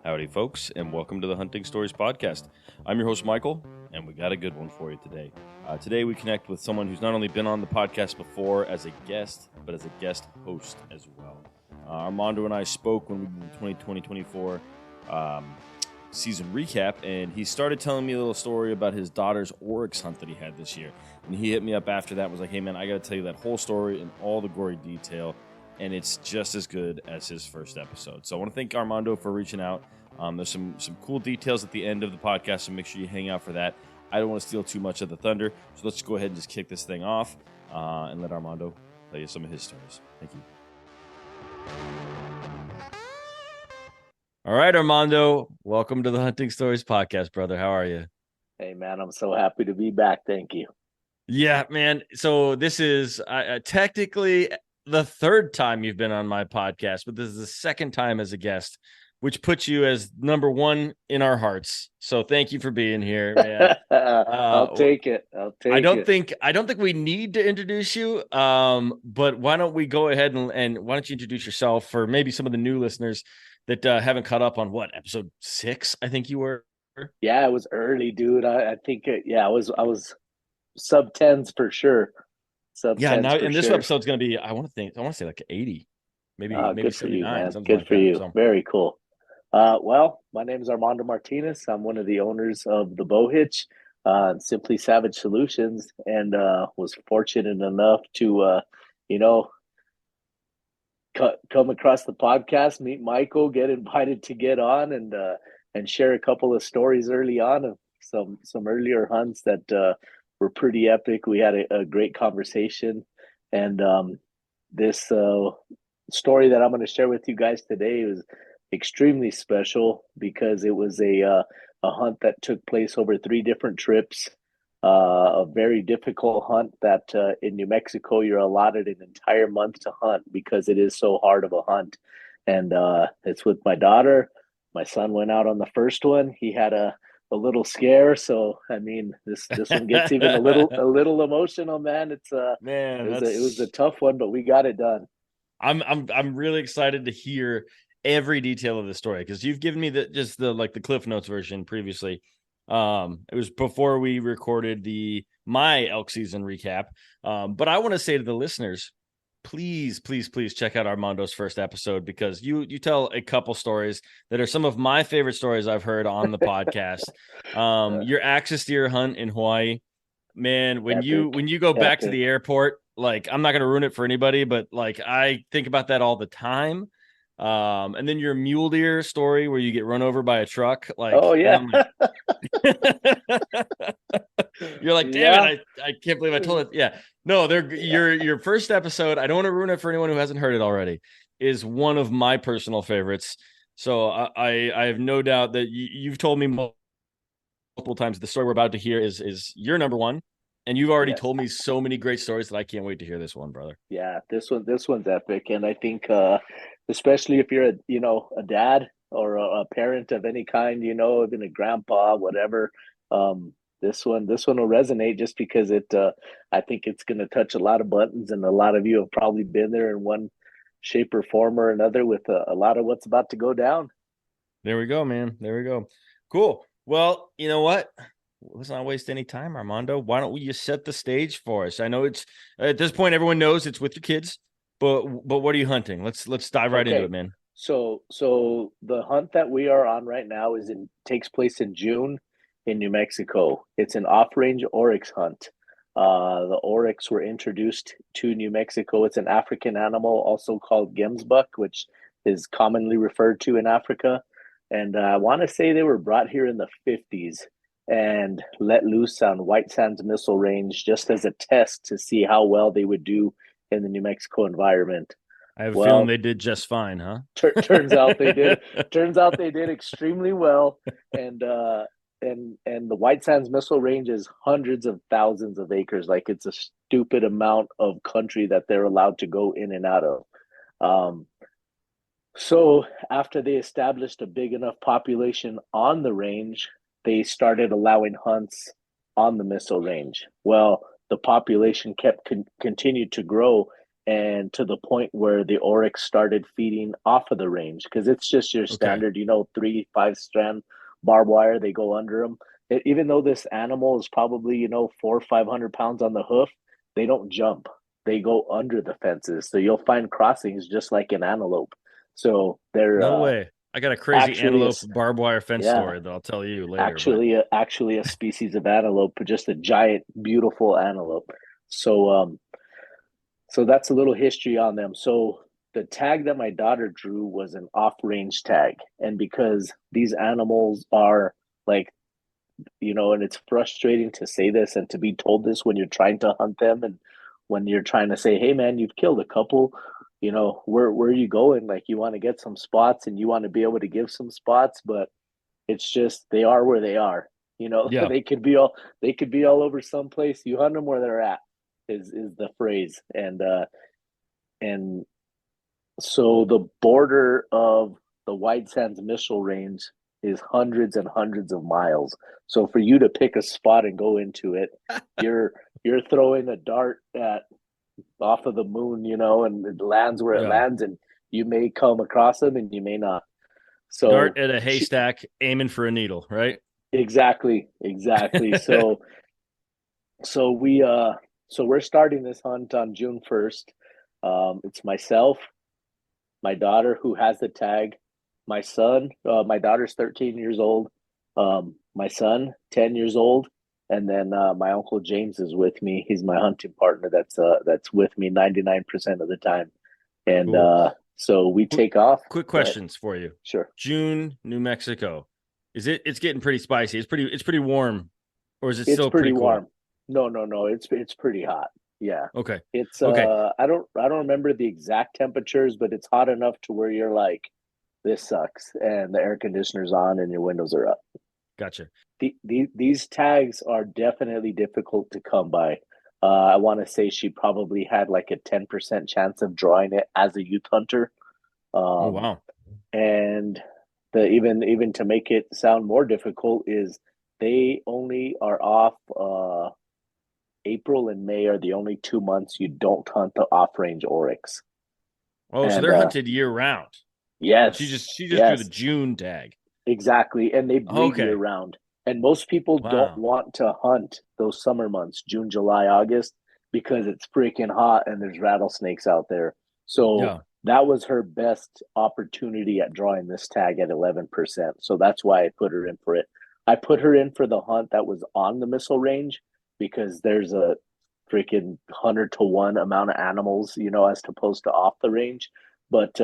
Howdy, folks, and welcome to the Hunting Stories Podcast. I'm your host, Michael, and we got a good one for you today. Today, we connect with someone who's not only been on the podcast before as a guest, but as a guest host as well. Armando and I spoke when we did the 2020-24 season recap, and he started telling me a little story about his daughter's oryx hunt that he had this year. And he hit me up after that and was like, hey, man, I got to tell you that whole story in all the gory detail. And it's just as good as his first episode. So I want to thank Armando for reaching out. There's some cool details at the end of the podcast, so make sure you hang out for that. I don't want to steal too much of the thunder, so let's go ahead and just kick this thing off and let Armando tell you some of his stories. Thank you. All right, Armando, welcome to the Hunting Stories Podcast, brother. How are you? Hey, man, I'm so happy to be back. Thank you. Yeah, man. So this is technically the third time you've been on my podcast, but this is the second time as a guest, which puts you as number one in our hearts. So thank you for being here, man. I'll take it. I don't think we need to introduce you. But why don't we go ahead and why don't you introduce yourself for maybe some of the new listeners that haven't caught up on episode 6, I think you were. Yeah, it was early, dude. I think I was sub tens for sure. And this episode's gonna be, I want to say like 80, maybe good for you, 79, man. something Good like for that. you. So. Very cool. Well, my name is Armando Martinez. I'm one of the owners of the Bow Hitch, Simply Savage Solutions, and was fortunate enough to, come across the podcast, meet Michael, get invited to get on, and share a couple of stories early on of some earlier hunts that were pretty epic. We had a great conversation, and this story that I'm going to share with you guys today was extremely special because it was a hunt that took place over 3 different trips. A very difficult hunt that in New Mexico you're allotted an entire month to hunt because it is so hard of a hunt. And it's with my daughter. My son went out on the first one. He had a little scare, so I mean this one gets even a little emotional, man. It's Man, it was a tough one, but we got it done. I'm really excited to hear every detail of the story because you've given me the Cliff Notes version previously. It was before we recorded my elk season recap. But I want to say to the listeners, please check out Armando's first episode because you tell a couple stories that are some of my favorite stories I've heard on the podcast. Your axis deer hunt in Hawaii, man, when you go back to the airport, like, I'm not going to ruin it for anybody, but like, I think about that all the time. And then your mule deer story where you get run over by a truck. Like, oh yeah. You're like, damn it, I can't believe I told it. Yeah. No, your first episode, I don't want to ruin it for anyone who hasn't heard it already, is one of my personal favorites. So I have no doubt that you've told me multiple times the story we're about to hear is your number one. And you've already told me so many great stories that I can't wait to hear this one, brother. Yeah, this one's epic. And I think especially if you're a dad or a parent of any kind, even a grandpa, whatever, this one will resonate just because I think it's going to touch a lot of buttons, and a lot of you have probably been there in one shape or form or another with a lot of what's about to go down. There we go, man. There we go. Cool. Well, you know what? Let's not waste any time, Armando. Why don't we just set the stage for us? I know it's at this point everyone knows it's with your kids, but what are you hunting? Let's dive right into it, man. So the hunt that we are on right now takes place in June in New Mexico. It's an off-range oryx hunt. The oryx were introduced to New Mexico. It's an African animal, also called gemsbuck, which is commonly referred to in Africa. And I want to say they were brought here in the 50s and let loose on White Sands Missile Range just as a test to see how well they would do in the New Mexico environment. I have a feeling they did just fine, huh? Turns out they did. Turns out they did extremely well, and the White Sands Missile Range is hundreds of thousands of acres. Like, it's a stupid amount of country that they're allowed to go in and out of. So after they established a big enough population on the range, they started allowing hunts on the missile range. Well, the population continued to grow, and to the point where the oryx started feeding off of the range, because it's just your Okay. standard, 3, 5 strand barbed wire. They go under them. Even though this animal is probably 400 or 500 pounds on the hoof, they don't jump. They go under the fences. So you'll find crossings just like an antelope. So they're No way. I got a crazy actually a antelope barbed wire fence yeah, story that I'll tell you later. But actually a species of antelope, just a giant, beautiful antelope. So that's a little history on them. So the tag that my daughter drew was an off-range tag, and because these animals are like, and it's frustrating to say this and to be told this when you're trying to hunt them, and when you're trying to say, "Hey, man, you've killed a couple. Where are you going? Like, you want to get some spots and you want to be able to give some spots, but it's just they are where they are. yeah, They could be all over someplace. You hunt them where they're at is the phrase. And so the border of the White Sands Missile Range is hundreds and hundreds of miles. So for you to pick a spot and go into it, you're throwing a dart at off of the moon, and it lands where it yeah. lands, and you may come across them and you may not. Dart So at a haystack, aiming for a needle, right? exactly. So we're starting this hunt on June 1st. It's myself, my daughter who has the tag, my son. My daughter's 13 years old. My son, 10 years old, and then my uncle James is with me. He's my hunting partner. That's with me 99% of the time. And Cool. so we Quick, take off. quick Go ahead. questions for you. Sure. June, New Mexico. It's getting pretty spicy. It's pretty warm, or is it It's still pretty pretty cool? warm. No. It's pretty hot. Yeah. Okay. It's Okay. I don't remember the exact temperatures, but it's hot enough to where you're like, this sucks, and the air conditioner's on and your windows are up. Gotcha. These tags are definitely difficult to come by. I want to say she probably had like a 10% chance of drawing it as a youth hunter. Oh Um, wow. and even to make it sound more difficult is they only are off. April and May are the only 2 months you don't hunt the off-range oryx. Oh, so And they're hunted year round. But she yes, just she just drew the yes, June tag. exactly. And they breed year Okay. round. And most people don't Wow. want to hunt those summer months, June, July, August, because it's freaking hot and there's rattlesnakes out there. So Yeah. that was her best opportunity at drawing this tag at 11%. So that's why I put her in for it. I put her in for the hunt that was on the missile range, because there's a freaking 100 to 1 amount of animals, as opposed to off the range. But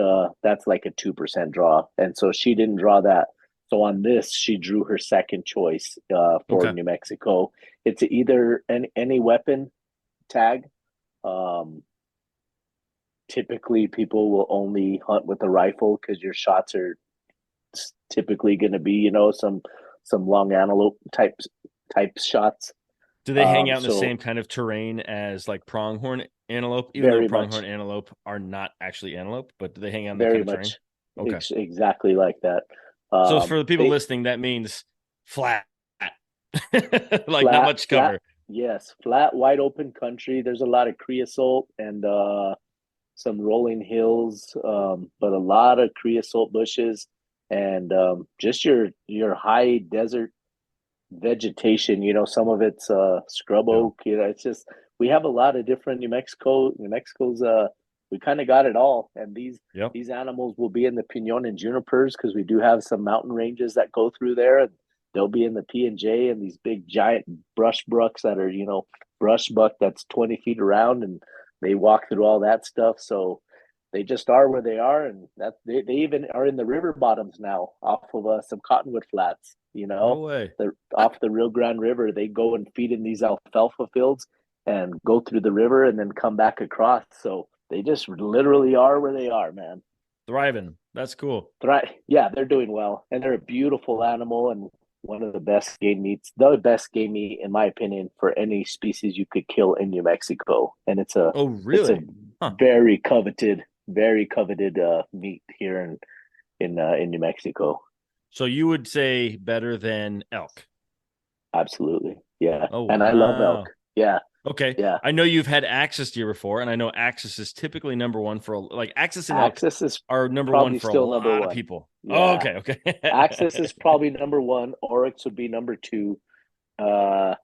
that's like a 2% draw. And so she didn't draw that. So on this, she drew her second choice for Okay. New Mexico. It's either any weapon tag. Um, Typically, people will only hunt with a rifle because your shots are typically going to be, some long antelope type shots. Do they hang out in the So same kind of terrain as like pronghorn antelope? Even though very pronghorn much, antelope are not actually antelope, but do they hang out in that kind very of terrain? much, Okay. exactly like that. So for the people They listening, that means flat. Like not flat, much flat, cover. yes, flat, wide open country. There's a lot of creosote and some rolling hills, but a lot of creosote bushes, and just your high desert vegetation. Some of it's scrub Yeah. oak. It's just we have a lot of different New Mexico's. We kind of got it all, and these Yep. these animals will be in the pinon and junipers because we do have some mountain ranges that go through there, and they'll be in the P&J and these big giant brush bucks that are brush buck that's 20 feet around, and they walk through all that stuff. So they just are where they are, and that they even are in the river bottoms now off of some cottonwood flats. No way. The off the Rio Grande River, they go and feed in these alfalfa fields and go through the river and then come back across. So they just literally are where they are, man. Thriving. That's cool. Yeah, they're doing well, and they're a beautiful animal and one of the best game meats, the best game meat in my opinion for any species you could kill in New Mexico, and Oh, it's a really? Huh. very coveted meat here in New Mexico. So you would say better than elk? Absolutely, yeah, Oh, and I love elk. wow. Yeah, Okay. Yeah. I know you've had Axis deer before, and I know Axis is typically number one for like Axis and elk Axis is are number one probably for a still number lot of one. people. Oh, Yeah. okay. Axis Okay. is probably number one. Oryx would be number two. Uh,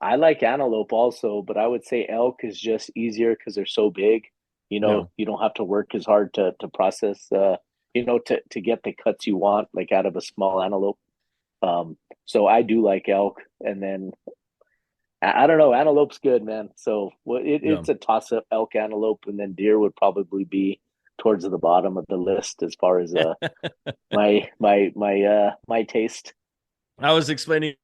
I like antelope also, but I would say elk is just easier because they're so big. Yeah. You don't have to work as hard to process. To get the cuts you want, like out of a small antelope. So I do like elk, and then I don't know, antelope's good, man. So Yeah. it's a toss up, elk, antelope, and then deer would probably be towards the bottom of the list as far as my taste. I was explaining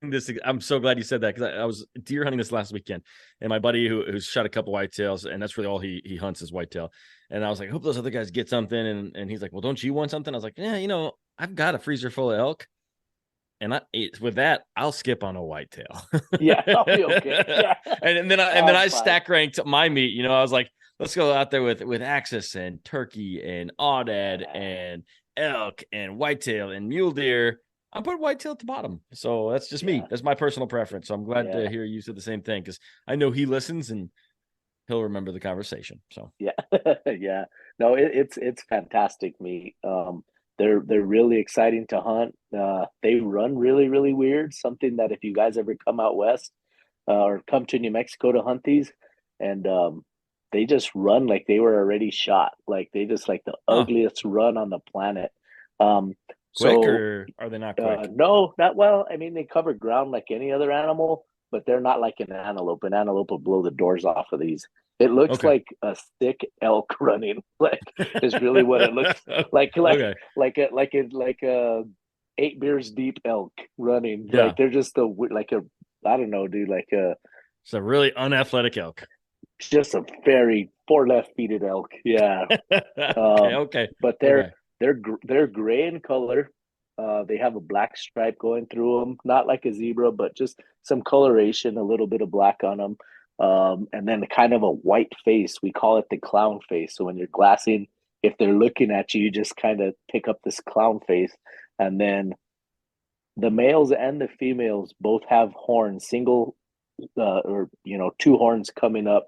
this. I'm so glad you said that because I was deer hunting this last weekend, and my buddy who shot a couple whitetails, and that's really all he hunts is whitetail. And I was like, I hope those other guys get something. And he's like, well, don't you want something? I was like, yeah, I've got a freezer full of elk, and with that, I'll skip on a whitetail. Yeah, I'll be okay. Yeah, and then I fine. stack ranked my meat. I was like, let's go out there with axis and turkey and aoudad and elk and whitetail and mule deer. I put whitetail at the bottom. So that's just me. Yeah, That's my personal preference. So I'm glad yeah, to hear you said the same thing because I know he listens and he'll remember the conversation. So yeah, yeah. No, it's fantastic meat. They're really exciting to hunt. They run really really weird. Something that if you guys ever come out west or come to New Mexico to hunt these, and they just run like they were already shot. Like they just like the huh, ugliest run on the planet. Um, quick so or are they not quick? no, not well. I mean, they cover ground like any other animal, but they're not like an antelope. An antelope will blow the doors off of these. It looks Okay. like a thick elk running. Like is really what it looks like. Okay. Like a 8 beers deep elk running. Yeah. Like they're just like a I don't know, dude. Like a It's a really unathletic elk. just a very four left feeted elk. Yeah. Okay. Um, Okay. but Okay. they're gray in color. They have a black stripe going through them, not like a zebra, but just some coloration, a little bit of black on them, and then kind of a white face. We call it the clown face. So when you're glassing, if they're looking at you, you just kind of pick up this clown face, and then the males and the females both have horns, single or two horns coming up,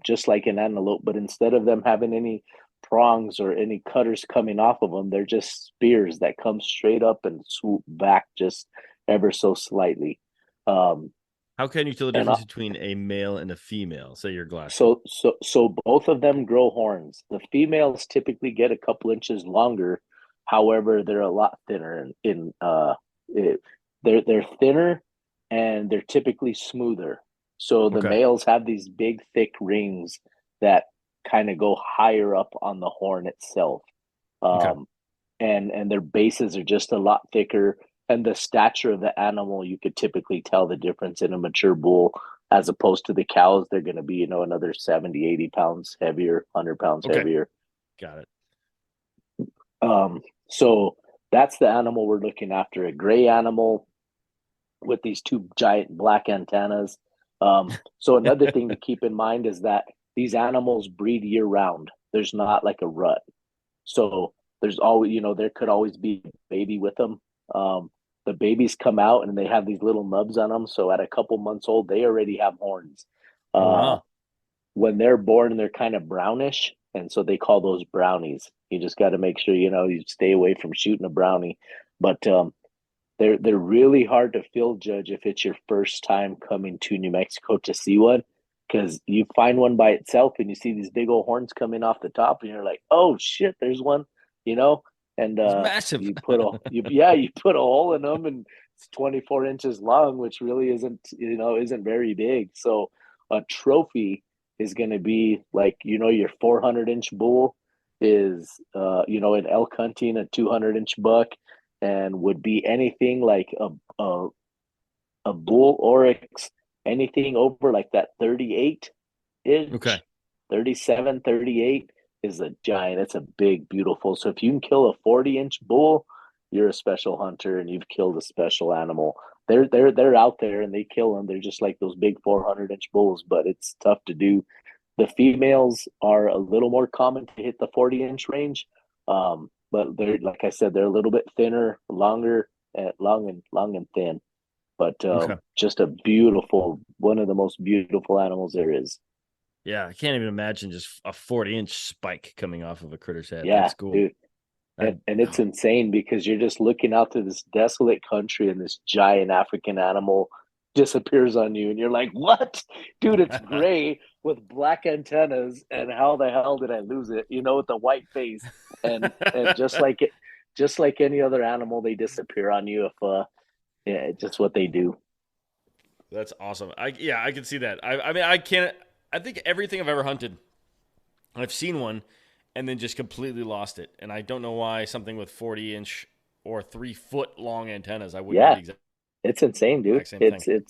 just like an antelope. But instead of them having any prongs or any cutters coming off of them, they're just spears that come straight up and swoop back just ever so slightly. Um, How can you tell the and difference between a male and a female? Say you're glassing. so both of them grow horns. The females typically get a couple inches longer. However, they're a lot thinner it, they're thinner and they're typically smoother. So the Okay. males have these big thick rings that kind of go higher up on the horn itself. Okay. Um, and their bases are just a lot thicker, and the stature of the animal you could typically tell the difference in a mature bull as opposed to the cows. They're going to be another 70, 80 pounds heavier, 100 pounds Okay. heavier. Got it. So that's the animal we're looking after, a gray animal with these two giant black antennas. So another thing to keep in mind is that these animals breed year round. There's not like a rut. So there's always, there could always be a baby with them. The babies come out and they have these little nubs on them. So at a couple months old, they already have horns. Oh Uh, wow. when they're born, they're kind of brownish. And so they call those brownies. You just got to make sure, you stay away from shooting a brownie. But they're really hard to field judge if it's your first time coming to New Mexico to see one, because you find one by itself and you see these big old horns coming off the top and you're like, oh shit, there's one, you know, and It's massive. you put a hole in them and it's 24 inches long, which really isn't very big. So a trophy is going to be like your 400-inch bull is in elk hunting a 200-inch buck, and would be anything like a bull oryx, anything over like that 38 Okay. inch, 37, 38 is a giant. It's a big, beautiful. So if you can kill a 40-inch bull, you're a special hunter and you've killed a special animal. They're out there and they kill them. They're just like those big 400-inch bulls, but it's tough to do. The females are a little more common to hit the 40-inch range. But they're, like I said, they're a little bit thinner, longer, long and thin. But Okay. just a beautiful, one of the most beautiful animals there is. Yeah, I can't even imagine just a 40-inch spike coming off of a critter's head. Yeah, That's cool. dude. And it's insane because you're just looking out to this desolate country and this giant African animal disappears on you and you're like, what? Dude, it's gray with black antennas, and how the hell did I lose it? With the white face. And just like any other animal, they disappear on you if yeah, just what they do. That's awesome. I can see that. I mean, I can't. I think everything I've ever hunted, I've seen one, and then just completely lost it. And I don't know why something with 40-inch or 3-foot long antennas. I wouldn't do the exact It's insane, dude. same thing.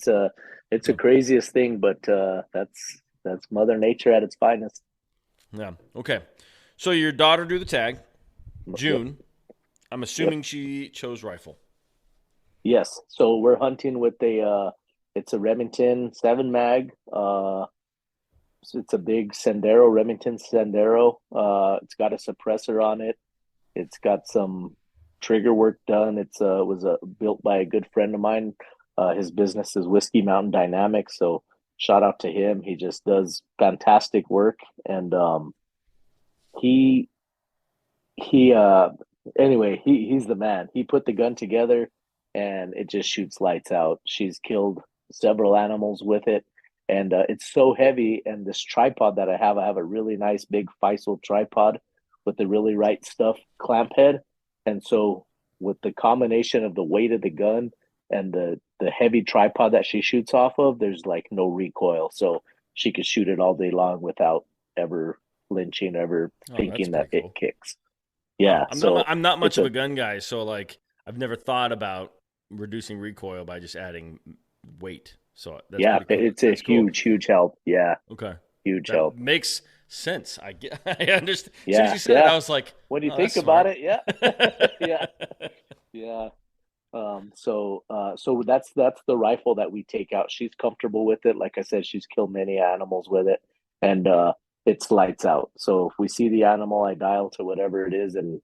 It's a craziest thing, but that's Mother Nature at its finest. Yeah. Okay. So your daughter drew the tag, June. Yep. I'm assuming she chose rifle. Yes. So we're hunting with it's a Remington 7 mag. It's a big Sendero, Remington Sendero. It's got a suppressor on it. It's got some trigger work done. It's was built by a good friend of mine. His business is Whiskey Mountain Dynamics. So shout out to him. He just does fantastic work. And he anyway, he's the man. He put the gun together and it just shoots lights out. She's killed several animals with it. And it's so heavy. And this tripod that I have a really nice big Faisal tripod with the really right stuff clamp head. And so with the combination of the weight of the gun and the heavy tripod that she shoots off of, there's like no recoil. So she could shoot it all day long without ever flinching, ever thinking that cool. it kicks. Yeah. I'm not much of a gun guy, so like I've never thought about reducing recoil by just adding weight. So that's cool. It's a huge help. Yeah. Okay. Huge help. Makes sense. I understand. Yeah. As soon as you said it, I was like, when you think about it, yeah. Yeah. So that's the rifle that we take out. She's comfortable with it. Like I said, she's killed many animals with it, and it's lights out. So if we see the animal, I dial to whatever it is, and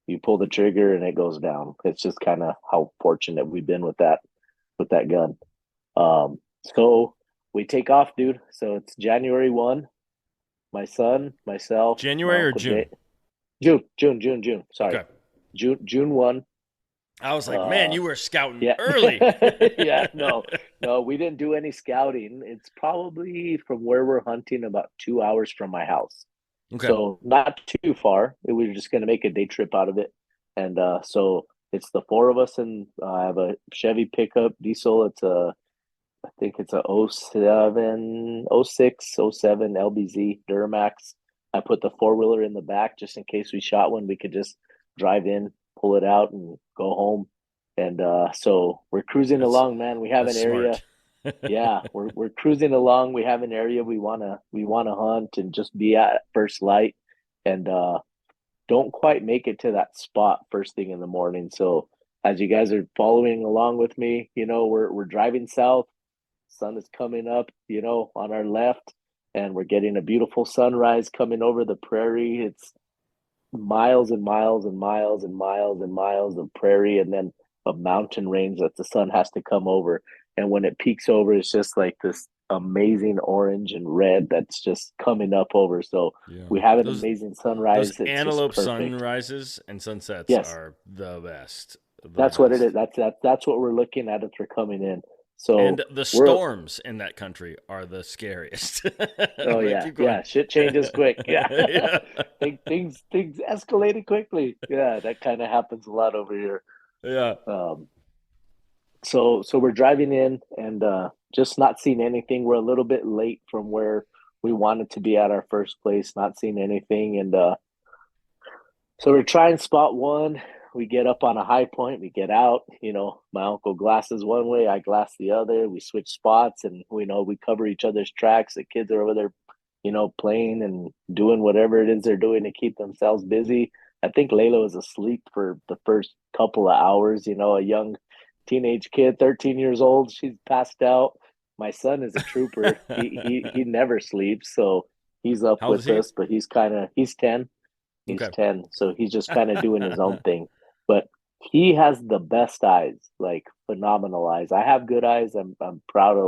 you pull the trigger, and it goes down. It's just kind of how fortunate we've been with that gun. So we take off, dude. So it's January 1. My son, myself, January or June? June. Sorry, okay. June 1. I was like, man, you were scouting yeah. early. Yeah, no, we didn't do any scouting. It's probably from where we're hunting about 2 hours from my house. Okay. So not too far. We were just going to make a day trip out of it. And so it's the 4 of us, and I have a Chevy pickup diesel. I think it's a 07, 06, 07 LBZ Duramax. I put the 4-wheeler in the back just in case we shot one. We could just drive in, pull it out, and go home. And so we're cruising along, man. We have an area. Yeah, we're cruising along. We have an area we wanna hunt and just be at first light, and don't quite make it to that spot first thing in the morning. So as you guys are following along with me, we're driving south. Sun is coming up, on our left, and we're getting a beautiful sunrise coming over the prairie. It's miles and miles and miles and miles and miles of prairie, and then a mountain range that the sun has to come over. And when it peaks over, it's just like this amazing orange and red that's just coming up over. So we have an amazing sunrise. Those antelope sunrises and sunsets are the best. That's what it is. That's what we're looking at as we're coming in. So and the storms in that country are the scariest. Oh yeah. Shit changes quick. Yeah. Things escalated quickly. Yeah, that kind of happens a lot over here. Yeah. So we're driving in and just not seeing anything. We're a little bit late from where we wanted to be at our first place. Not seeing anything, and so we're trying spot one. We get up on a high point, we get out, my uncle glasses one way, I glass the other. We switch spots, and we cover each other's tracks. The kids are over there, playing and doing whatever it is they're doing to keep themselves busy. I think Layla was asleep for the first couple of hours, a young teenage kid, 13 years old. She's passed out. My son is a trooper. he never sleeps, so he's up with us, but he's 10. He's 10, so he's just kind of doing his own thing. But he has the best eyes, like phenomenal eyes. I have good eyes. I'm proud of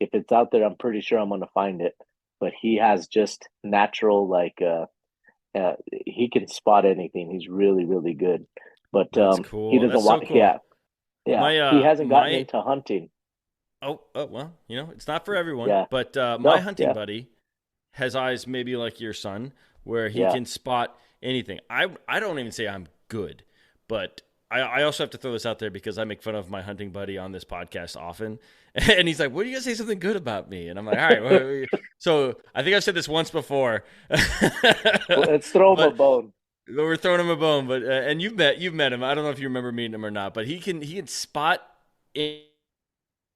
if it's out there, I'm pretty sure I'm gonna find it. But he has just natural he can spot anything. He's really, really good. But That's he cool. doesn't That's so want. cool. Yeah, yeah. My He hasn't gotten my into hunting. well, it's not for everyone, Yeah. but my No. hunting Yeah. buddy has eyes maybe like your son, where he Yeah. can spot anything. I don't even say I'm good, but I also have to throw this out there because I make fun of my hunting buddy on this podcast often, and he's like, "What do you guys say something good about me?" And I'm like, "All right." So I think I've said this once before, Let's throw him a but bone. we're throwing him a bone. But and you've met him. I don't know if you remember meeting him or not, but he can spot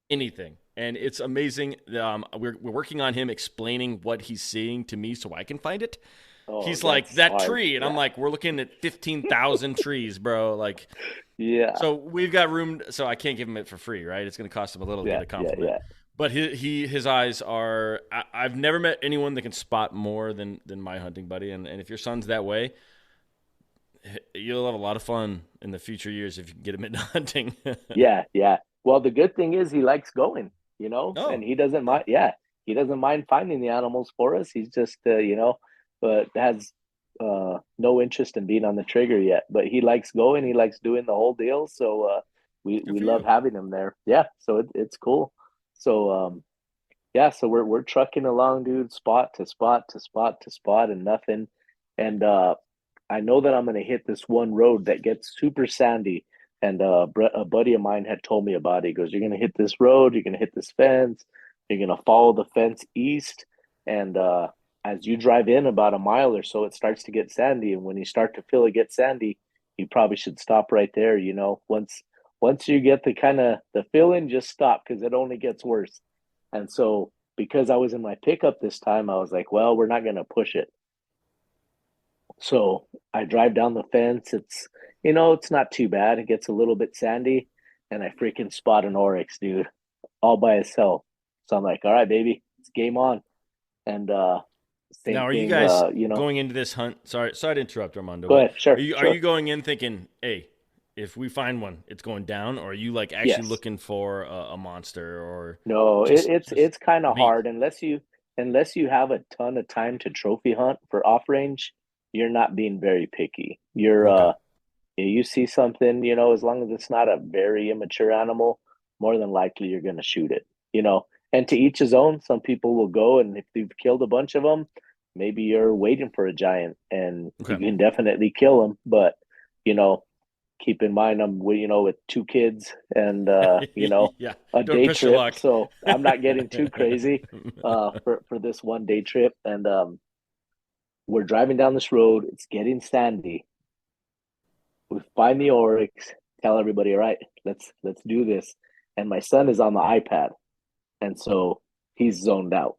anything. And it's amazing. We're working on him explaining what he's seeing to me so I can find it. Oh, He's like, that's that hard. tree. And I'm Yeah. like, we're looking at 15,000 trees, bro. Like, Yeah. so we've got room. So I can't give him it for free, right? It's going to cost him a little to Yeah. get a Yeah. compliment. Yeah. But his eyes are, I've never met anyone that can spot more than my hunting buddy. And if your son's that way, you'll have a lot of fun in the future years if you can get him into hunting. Yeah. Yeah. Well, the good thing is he likes going, and Oh, he doesn't yeah. mind. Yeah, he doesn't mind finding the animals for us. He's just, but has no interest in being on the trigger yet. But he likes going. He likes doing the whole deal. So we Good we for love you. having him there. Yeah. So it's cool. So yeah. So we're trucking along, dude, spot to spot to spot to spot, and nothing. And I know that I'm going to hit this one road that gets super sandy. And a buddy of mine had told me about it. He goes, "You're going to hit this road. You're going to hit this fence. You're going to follow the fence east. And as you drive in about a mile or so, it starts to get sandy. And when you start to feel it get sandy, you probably should stop right there. Once you get the kind of the feeling, just stop because it only gets worse." And so because I was in my pickup this time, I was like, "Well, we're not going to push it." So I drive down the fence. It's not too bad. It gets a little bit sandy, and I freaking spot an oryx, dude, all by itself. So I'm like, all right, baby, it's game on. And Now, same are you thing, guys going into this hunt? Sorry to interrupt, Armando, go but ahead. Sure, are sure. you going in thinking, hey, if we find one, it's going down, or are you like actually Yes. looking for a monster or No, just it's kind of meat? hard unless you have a ton of time to trophy hunt for off range. You're not being very picky. Okay, You see something, as long as it's not a very immature animal, more than likely you're going to shoot it. And to each his own. Some people will go, and if you've killed a bunch of them, maybe you're waiting for a giant and you okay, can definitely kill them. But, you know, keep in mind, I'm, with two kids and, yeah. a Don't day push your trip. luck. So I'm not getting too crazy, for this one day trip. And, we're driving down this road. It's getting sandy. We find the oryx, tell everybody, all right, let's do this. And my son is on the iPad, and so he's zoned out.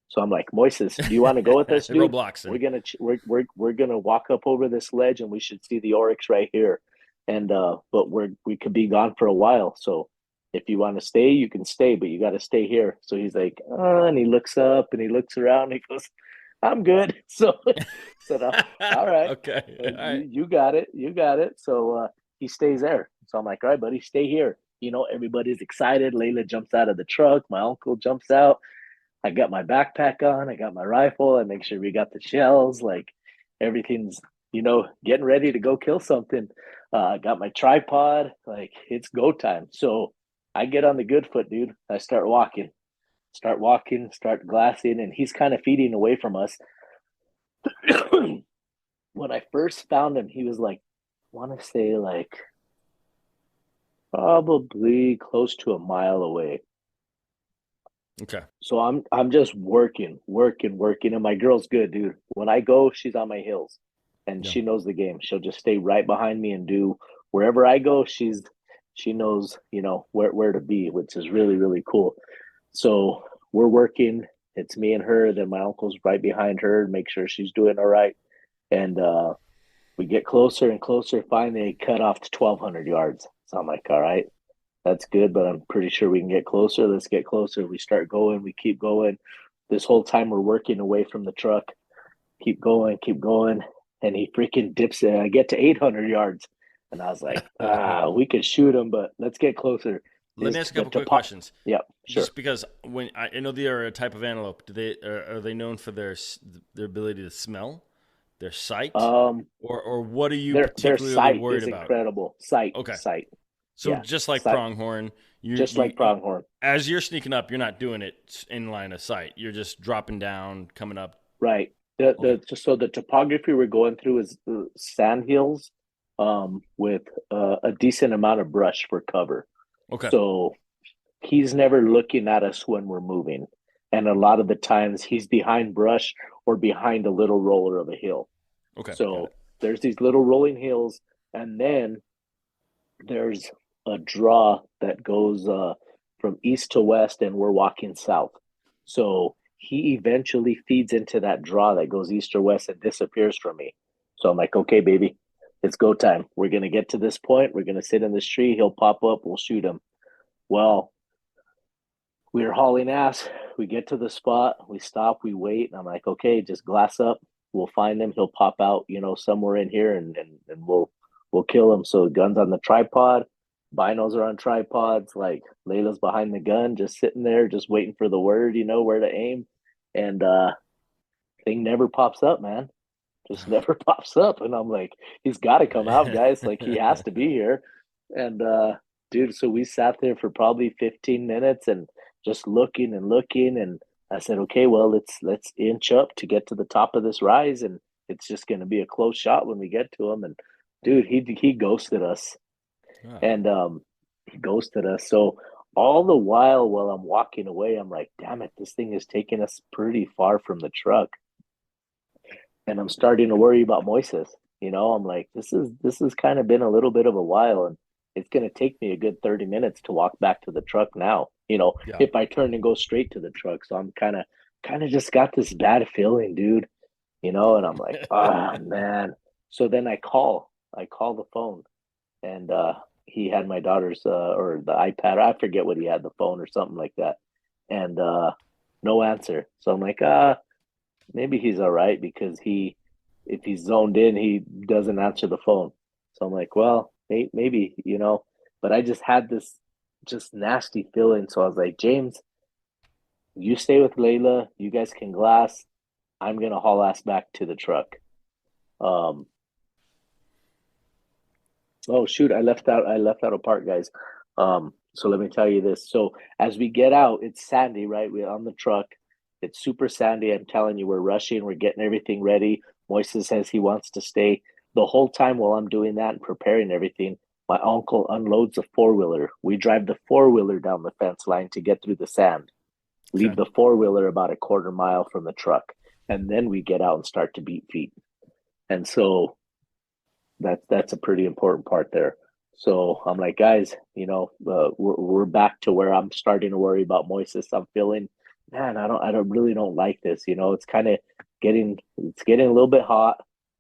So I'm like, Moises, do you want to go with us, dude? Roblox We're and gonna we're gonna walk up over this ledge, and we should see the oryx right here. And but we could be gone for a while, so if you want to stay, you can stay, but you got to stay here. So he's like, and he looks up and he looks around. And he goes, I'm good. So said, all right, okay, all right. you got it, you got it. So he stays there. So I'm like, all right, buddy, stay here. Everybody's excited. Layla jumps out of the truck. My uncle jumps out. I got my backpack on. I got my rifle. I make sure we got the shells. Like everything's, getting ready to go kill something. I got my tripod. Like it's go time. So I get on the good foot, dude. I start walking, start glassing, and he's kind of feeding away from us. When I first found him, he was like, I want to say like probably close to a mile away. Okay. So I'm just working, working, working, and my girl's good, dude. When I go, she's on my heels, and Yeah. she knows the game. She'll just stay right behind me and do wherever I go. She knows where to be, which is really really cool. So we're working. It's me and her. Then my uncle's right behind her, make sure she's doing all right, and we get closer and closer. Finally, cut off to 1,200 yards. So I'm like, all right, that's good, but I'm pretty sure we can get closer. Let's get closer. We start going, we keep going. This whole time we're working away from the truck. Keep going, keep going. And he freaking dips it. I get to 800 yards. And I was like, we could shoot him, but let's get closer. Let me Is ask a the couple quick topo questions. Yeah, sure. Just because when I know they are a type of antelope, do they are they known for their ability to smell, their sight, Um, or what are you their particularly sight worried is about? incredible. Sight, Okay, sight. so Yeah, just like sight, pronghorn, just like pronghorn. as you're sneaking up, you're not doing it in line of sight. You're just dropping down, coming up. Right. Okay, So the topography we're going through is sand hills, with a decent amount of brush for cover. okay, So he's never looking at us when we're moving, and a lot of the times he's behind brush or behind a little roller of a hill. okay, got So it. there's these little rolling hills, and then there's a draw that goes from east to west, and we're walking south. So he eventually feeds into that draw that goes east or west and disappears from me. So I'm like, okay, baby, it's go time. We're going to get to this point. We're going to sit in this tree. He'll pop up. We'll shoot him. Well, we were hauling ass. We get to the spot. We stop. We wait. And I'm like, okay, just glass up. We'll find him. He'll pop out, somewhere in here, and we'll kill him. So guns on the tripod, binos are on tripods. Like Layla's behind the gun, just sitting there, just waiting for the word, where to aim. And thing never pops up, man. Just never pops up. And I'm like, he's got to come out, guys. Like he has to be here. And dude, so we sat there for probably 15 minutes and just looking and looking. And I said, okay, well, let's inch up to get to the top of this rise, and it's just going to be a close shot when we get to him. And dude, he ghosted us, Ah, and he ghosted us. So all the while I'm walking away, I'm like, damn it, this thing is taking us pretty far from the truck, and I'm starting to worry about Moises. I'm like, this has kind of been a little bit of a while, and it's going to take me a good 30 minutes to walk back to the truck now. yeah. If I turn and go straight to the truck, so I'm kind of just got this bad feeling, dude. And I'm like, ah, man. So then I call the phone, and he had my daughter's or the iPad. I forget what he had, the phone or something like that, and no answer. So I'm like, maybe he's all right because if he's zoned in, he doesn't answer the phone. So I'm like, well, maybe, but I just had this just nasty feeling. So I was like, James, you stay with Layla. You guys can glass. I'm gonna haul ass back to the truck. Um, oh shoot, I left out a part, guys. So let me tell you this. So as we get out, it's sandy, right? We're on the truck. It's super sandy. I'm telling you, we're rushing. We're getting everything ready. Moises says he wants to stay. The whole time while I'm doing that and preparing everything, my uncle unloads a four-wheeler. We drive the four-wheeler down the fence line to get through the sand. Leave Okay. the four-wheeler about a quarter mile from the truck, and then we get out and start to beat feet. And so that's a pretty important part there. So I'm like, guys, we're back to where I'm starting to worry about Moises. I'm feeling, man, I don't really don't like this. It's kind of getting a little bit hot.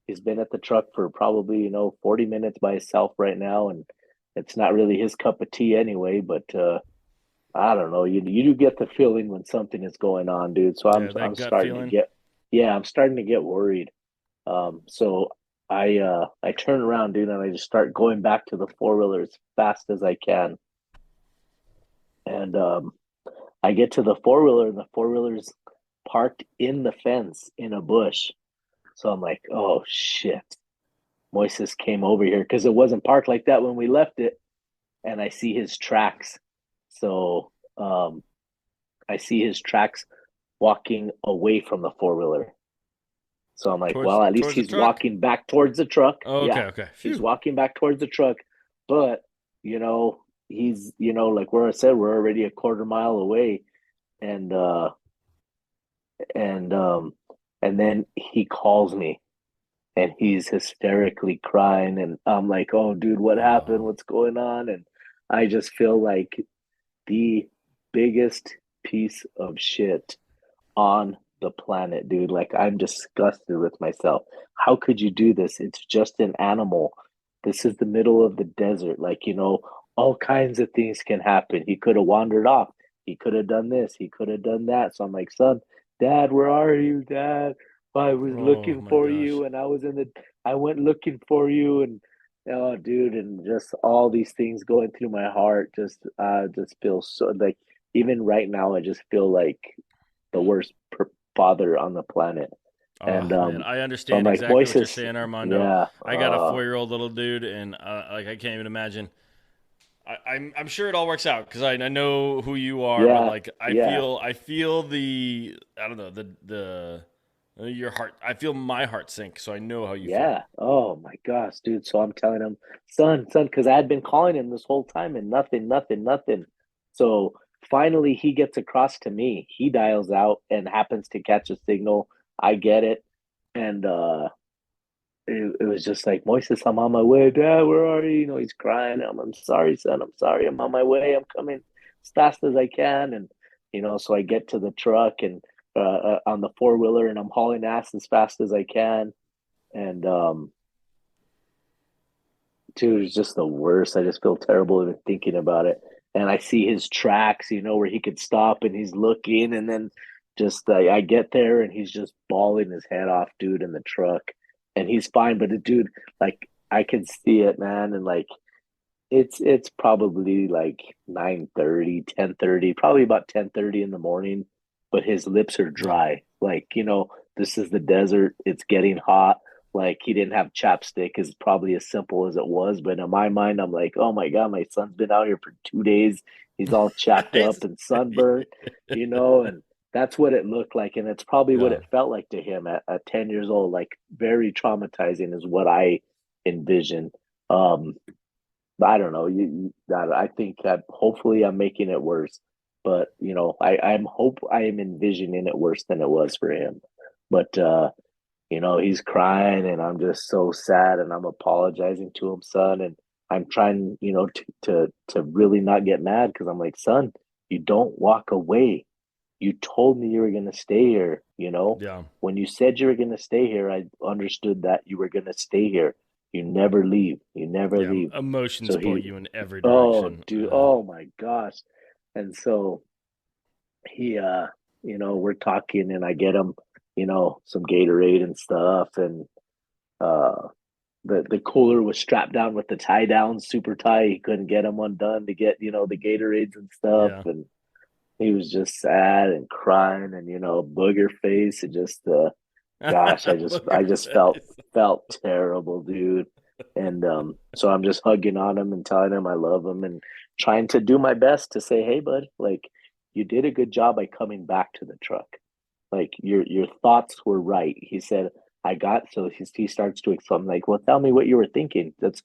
He's been at the truck for probably 40 minutes by himself right now, and it's not really his cup of tea anyway. But I don't know. You do get the feeling when something is going on, dude. So I'm Yeah, I'm that gut starting to feeling. get, yeah, I'm starting to get worried. So I turn around, dude, and I just start going back to the four wheeler as fast as I can. And I get to the four wheeler, and the four wheeler's parked in the fence in a bush. So I'm like, oh shit, Moises came over here because it wasn't parked like that when we left it. And I see his tracks. So I see his tracks walking away from the four wheeler. So I'm like, Towards well, at least towards the he's truck. walking back towards the truck. Oh, okay, Yeah, okay. he's Phew. walking back towards the truck. But, you know, he's, like where I said, we're already a quarter mile away. And, and, um, and then he calls me and he's hysterically crying. And I'm like, oh, dude, what happened? Oh, What's going on? And I just feel like the biggest piece of shit on the planet, dude. Like I'm disgusted with myself. How could you do this? It's just an animal. This is the middle of the desert. Like, all kinds of things can happen. He could have wandered off. He could have done this. He could have done that. So I'm like, son, dad, where are you, dad? I was oh looking my for gosh. you, and I went looking for you, and Oh, dude, and just all these things going through my heart, just feel so like even right now, I just feel like the worst father on the planet. Oh And man, I so I'm understand like, exactly what you're Moises, saying, Armando. yeah, I got a 4-year-old little dude, and like I can't even imagine. I'm sure it all works out because I know who you are, but yeah, like yeah, I feel the I don't know the your heart. I feel my heart sink, so I know how you feel. yeah. Oh my gosh, dude. So I'm telling him, son, because I had been calling him this whole time and nothing, nothing, nothing. So finally he gets across to me. He dials out and happens to catch a signal. I get it. And it was just like, Moises, I'm on my way. Dad, where are you? You know, he's crying. I'm sorry, son. I'm sorry. I'm on my way. I'm coming as fast as I can. And, so I get to the truck and on the four-wheeler and I'm hauling ass as fast as I can. And, dude, it's just the worst. I just feel terrible even thinking about it. And I see his tracks, where he could stop and he's looking. And then just I get there and he's just bawling his head off, dude, in the truck. And he's fine. But, dude, like, I can see it, man. And, like, it's probably like 9:30, 10:30, probably about 10:30 in the morning, but his lips are Yeah, dry. Like, this is the desert. It's getting hot. Like he didn't have chapstick is probably as simple as it was. But in my mind, I'm like, oh my God, my son's been out here for 2 days. He's all chapped up it's and sunburned, and that's what it looked like. And it's probably what yeah, it felt like to him at 10 years old. Like very traumatizing is what I envision. Um, I don't know. I think that hopefully I'm making it worse, but I am envisioning it worse than it was for him. But he's crying, and I'm just so sad, and I'm apologizing to him, son, and I'm trying, to really not get mad because I'm like, son, you don't walk away. You told me you were gonna stay here. yeah, When you said you were gonna stay here, I understood that you were gonna stay here. You never leave. You never yeah. leave. Emotions So pull he, you in every oh, direction. dude, oh my gosh. And so he, we're talking, and I get him, some Gatorade and stuff, and uh, the cooler was strapped down with the tie down super tight. He couldn't get them undone to get the Gatorades and stuff, Yeah, and he was just sad and crying, and booger face, and just gosh, I booger just felt face. felt terrible, dude. And so I'm just hugging on him and telling him I love him and trying to do my best to say, hey, bud, like you did a good job by coming back to the truck. Like your thoughts were right. He said, I got so he starts to explain. I'm like, well, tell me what you were thinking. Let's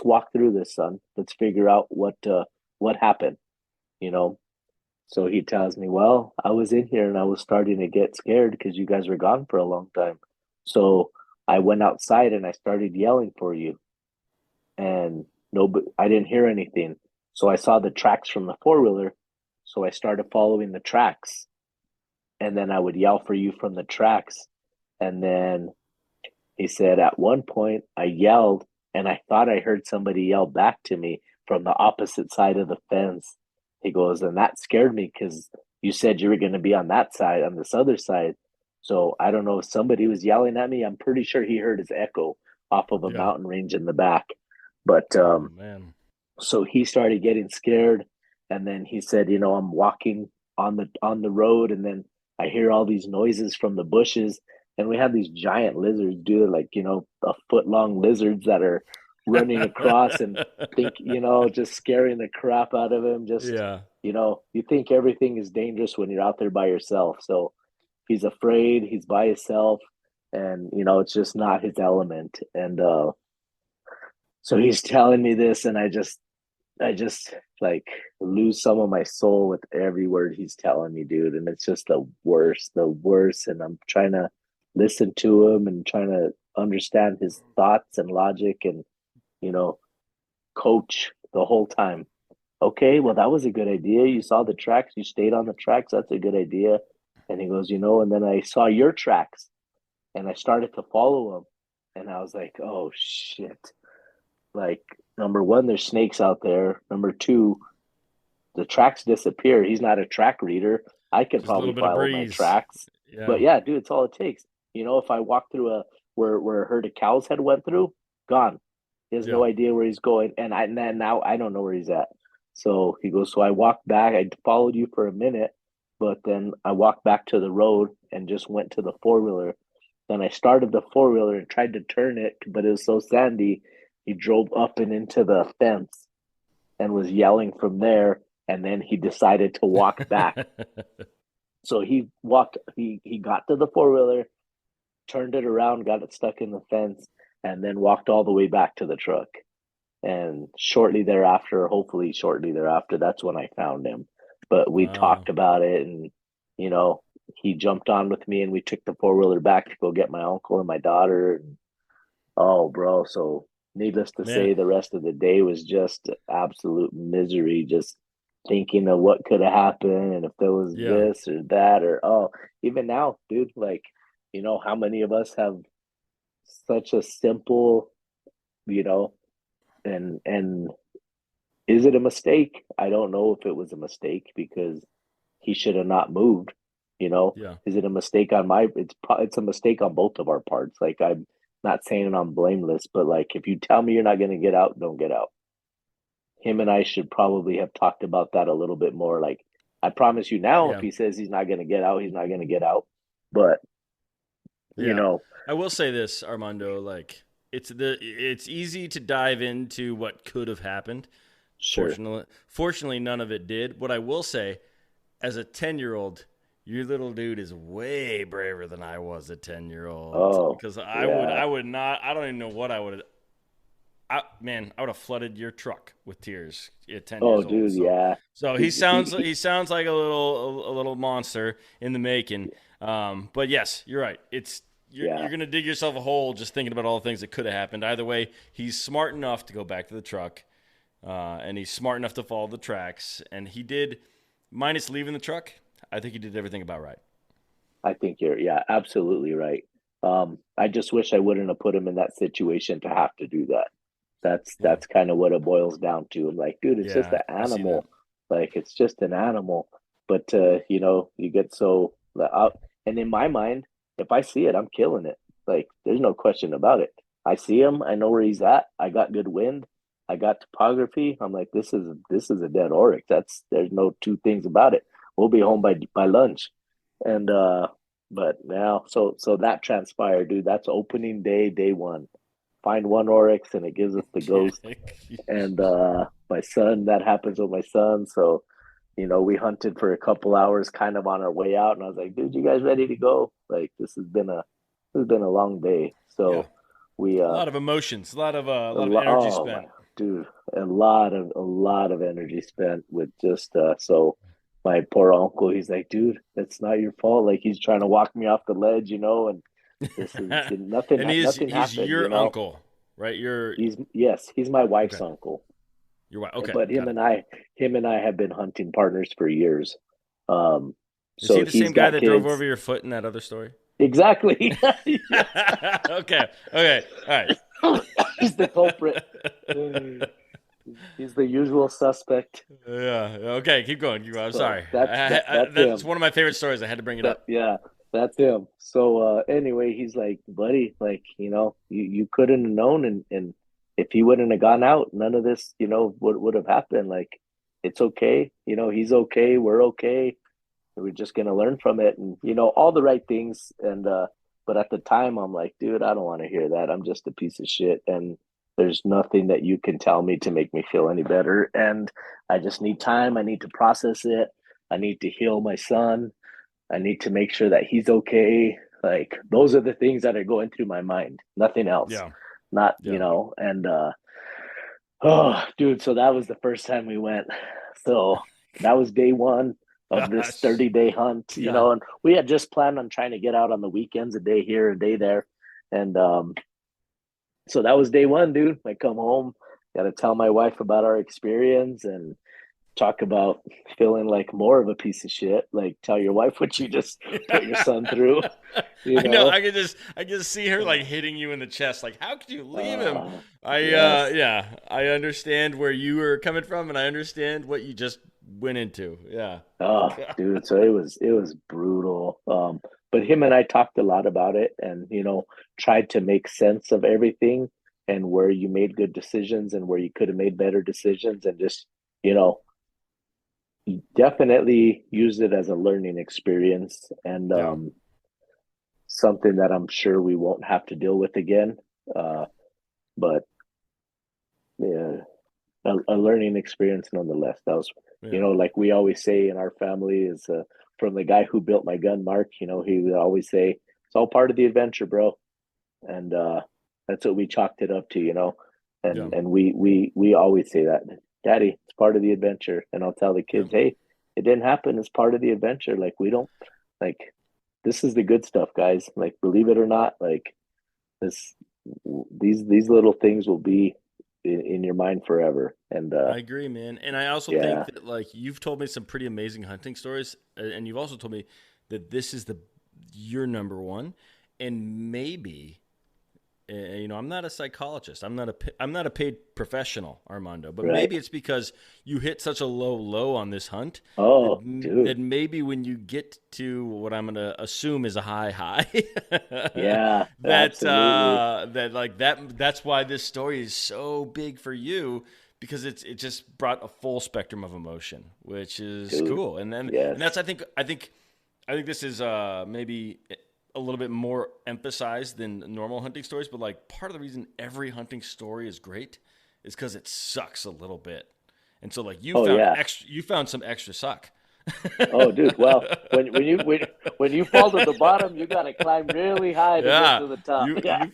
walk through this, son. Let's figure out what happened, you know. So he tells me, well, I was in here and I was starting to get scared because you guys were gone for a long time. So I went outside and I started yelling for you, and no, I didn't hear anything. So I saw the tracks from the four-wheeler. So I started following the tracks, and then I would yell for you from the tracks. And then he said, at one point, I yelled and I thought I heard somebody yell back to me from the opposite side of the fence. He goes, and that scared me because you said you were going to be on that side, on this other side. So I don't know if somebody was yelling at me. I'm pretty sure he heard his echo off of a Yeah. mountain range in the back. But Oh man. so he started getting scared, and then he said, I'm walking on the road, and then I hear all these noises from the bushes, and we have these giant lizards, dude, like a foot long lizards that are running across, and think just scaring the crap out of him. Just Yeah. you think everything is dangerous when you're out there by yourself. So he's afraid, he's by himself, and it's just not his element. And so he's telling me this, and I just like lose some of my soul with every word he's telling me, dude. And it's just the worst. And I'm trying to listen to him and trying to understand his thoughts and logic and, you know, coach the whole time. Okay, well, that was a good idea. You saw the tracks, you stayed on the tracks. That's a good idea. And he goes, and then I saw your tracks and I started to follow them. And I was like, oh, shit. Like, number one, there's snakes out there. Number two, the tracks disappear. He's not a track reader. I could Just a little probably bit of follow my breeze. tracks, but Yeah. yeah, dude, it's all it takes. If I walk through a where a herd of cows had went through, gone. He has Yeah. no idea where he's going, and then now I don't know where he's at. So he goes, so I walked back. I followed you for a minute, but then I walked back to the road and just went to the four wheeler. Then I started the four wheeler and tried to turn it, but it was so sandy. He drove up and into the fence and was yelling from there. And then he decided to walk back. So he got to the four wheeler, turned it around, got it stuck in the fence, and then walked all the way back to the truck. And shortly thereafter, hopefully shortly thereafter, that's when I found him. But we Wow. talked about it, and you know, he jumped on with me, and we took the four wheeler back to go get my uncle and my daughter. And oh, bro! So needless to Man. say, the rest of the day was just absolute misery. Just thinking of what could have happened, and if there was Yeah. this or that, or oh, even now, dude, like, how many of us have such a simple, you know, and is it a mistake? I don't know if it was a mistake because he should have not moved. Yeah. Is it a mistake on my? It's a mistake on both of our parts. Like, I'm not saying I'm blameless, but like, if you tell me you're not going to get out, don't get out. Him and I should probably have talked about that a little bit more. Like, I promise you now, if Yeah. he says he's not going to get out, he's not going to get out. But you Yeah. know, I will say this, Armando, like it's easy to dive into what could have happened. sure. Fortunately none of it did. What I will say, as a 10-year-old, your little dude is way braver than I was a 10-year-old Oh, because yeah. I would not I don't even know what I would I would have flooded your truck with tears at 10 Oh, years old. dude, So yeah. he sounds He he sounds like a little monster in the making. But yes, you're right. You're yeah. gonna dig yourself a hole just thinking about all the things that could have happened. Either way, he's smart enough to go back to the truck, and he's smart enough to follow the tracks. And he did, minus leaving the truck. I think he did everything about right. I think you're, yeah, absolutely right. I just wish I wouldn't have put him in that situation to have to do that. That's Yeah, that's kind of what it boils down to. I'm like, dude, it's just yeah, an I see that. animal. Like, it's just an animal. But you get so out. And in my mind, if I see it, I'm killing it. Like, there's no question about it. I see him. I know where he's at. I got good wind. I got topography. I'm like, this is a dead oryx. There's no two things about it. We'll be home by lunch. And but now so that transpired, dude. That's opening day, day one. Find one oryx and it gives us the ghost. And my son, that happens with my son. So, we hunted for a couple hours kind of on our way out, and I was like, dude, you guys ready to go? Like, this has been a long day. Yeah, So we a lot of emotions, a lot of energy oh my spent. dude, a lot of energy spent with just so my poor uncle, he's like, dude, that's not your fault. Like, he's trying to walk me off the ledge, and this is nothing. And Nothing he's happened. your uncle, right? You're He's my wife's okay. uncle, You're right. Okay, but got it. him and I have been hunting partners for years. Um, Is he so the he's same guy got that drove kids. over your foot in that other story? Exactly. Yes. Okay. Okay. All right. He's the culprit. He's the usual suspect. Yeah. Okay. Keep going. Keep going. I'm So sorry. that's That's him. one of my favorite stories. I had to bring it up. Yeah, that's him. So anyway, he's like, buddy, like, you couldn't have known, and if he wouldn't have gone out, none of this, would have happened. Like, it's okay. He's okay, we're okay. We're just gonna learn from it, and all the right things. And but at the time, I'm like, dude, I don't want to hear that. I'm just a piece of shit, and there's nothing that you can tell me to make me feel any better. And I just need time. I need to process it. I need to heal my son. I need to make sure that he's okay. Like, those are the things that are going through my mind. Nothing else. Yeah. Not, Yeah. and oh, dude, so that was the first time we went. So that was day one of this Gosh. 30-day hunt, Yeah. and we had just planned on trying to get out on the weekends, a day here, a day there. And so that was day one, dude. I come home, got to tell my wife about our experience and talk about feeling like more of a piece of shit. Like, tell your wife what you just put your son through, you I know. know? I can just see her like hitting you in the chest. Like, how could you leave him? Yes. Yeah. I understand where you were coming from, and I understand what you just went into. Yeah. Oh, dude. So it was brutal. But him and I talked a lot about it, and tried to make sense of everything. and where you made good decisions and where you could have made better decisions, and just, you know, definitely use it as a learning experience, and Yeah. something that I'm sure we won't have to deal with again. Uh, but yeah, a learning experience nonetheless. That was, Yeah. like we always say in our family is, from the guy who built my gun, Mark. He would always say it's all part of the adventure, bro, and that's what we chalked it up to. Yeah. And we always say that, Daddy, it's part of the adventure, and I'll tell the Yeah. kids, hey, it didn't happen. It's part of the adventure. Like we don't like this is the good stuff, guys. Like believe it or not, like this these little things will be in your mind forever. And I agree, man. And I also think yeah. that like you've told me some pretty amazing hunting stories, and you've also told me that this is the your number one, and maybe I'm not a psychologist. I'm not a paid professional, Armando. But Right. maybe it's because you hit such a low on this hunt that Oh, dude. that maybe when you get to what I'm gonna assume is a high, Yeah, that absolutely. that's why this story is so big for you, because it just brought a full spectrum of emotion, which is Dude. cool. And that's Yes. I think this is maybe a little bit more emphasized than normal hunting stories, but like part of the reason every hunting story is great is because it sucks a little bit. And so like Oh yeah. you found some extra suck. Oh, dude. Well, when you fall to the bottom, you got to climb really high to get Yeah, to the top. you Yeah. you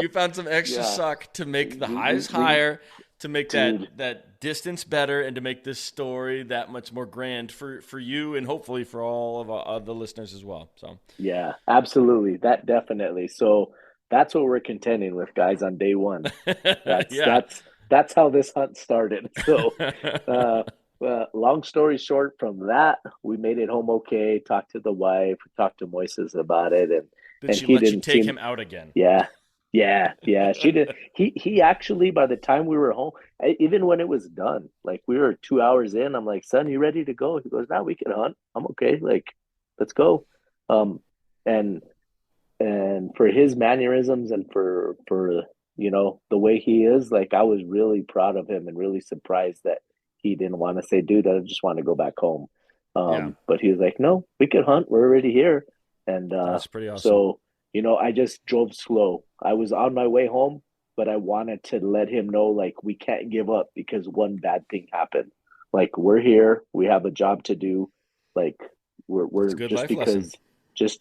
found some extra Yeah. suck to make the highs We higher, to make dude. that distance better, and to make this story that much more grand for you, and hopefully for all of the listeners as well. So Yeah, absolutely. That definitely. So that's what we're contending with, guys, on day one. That's yeah. that's that's how this hunt started. So, uh, long story short, from that we made it home okay. Talked to the wife, talked to Moises about it, and Did she he let you didn't take seem. him out again? Yeah, yeah. She did. He actually, by the time we were home, even when it was done, like we were 2 hours in, I'm like, son, you ready to go? He goes, now we can hunt. I'm okay. Like, let's go. Um, and for his mannerisms and for the way he is, like I was really proud of him and really surprised that he didn't want to say, dude, I just want to go back home. Yeah, But he was like, no, we can hunt, we're already here. And that's pretty awesome. so I just drove slow. I was on my way home, but I wanted to let him know, like, we can't give up because one bad thing happened. Like, we're here, we have a job to do. Like, That's we're a good just life lesson. because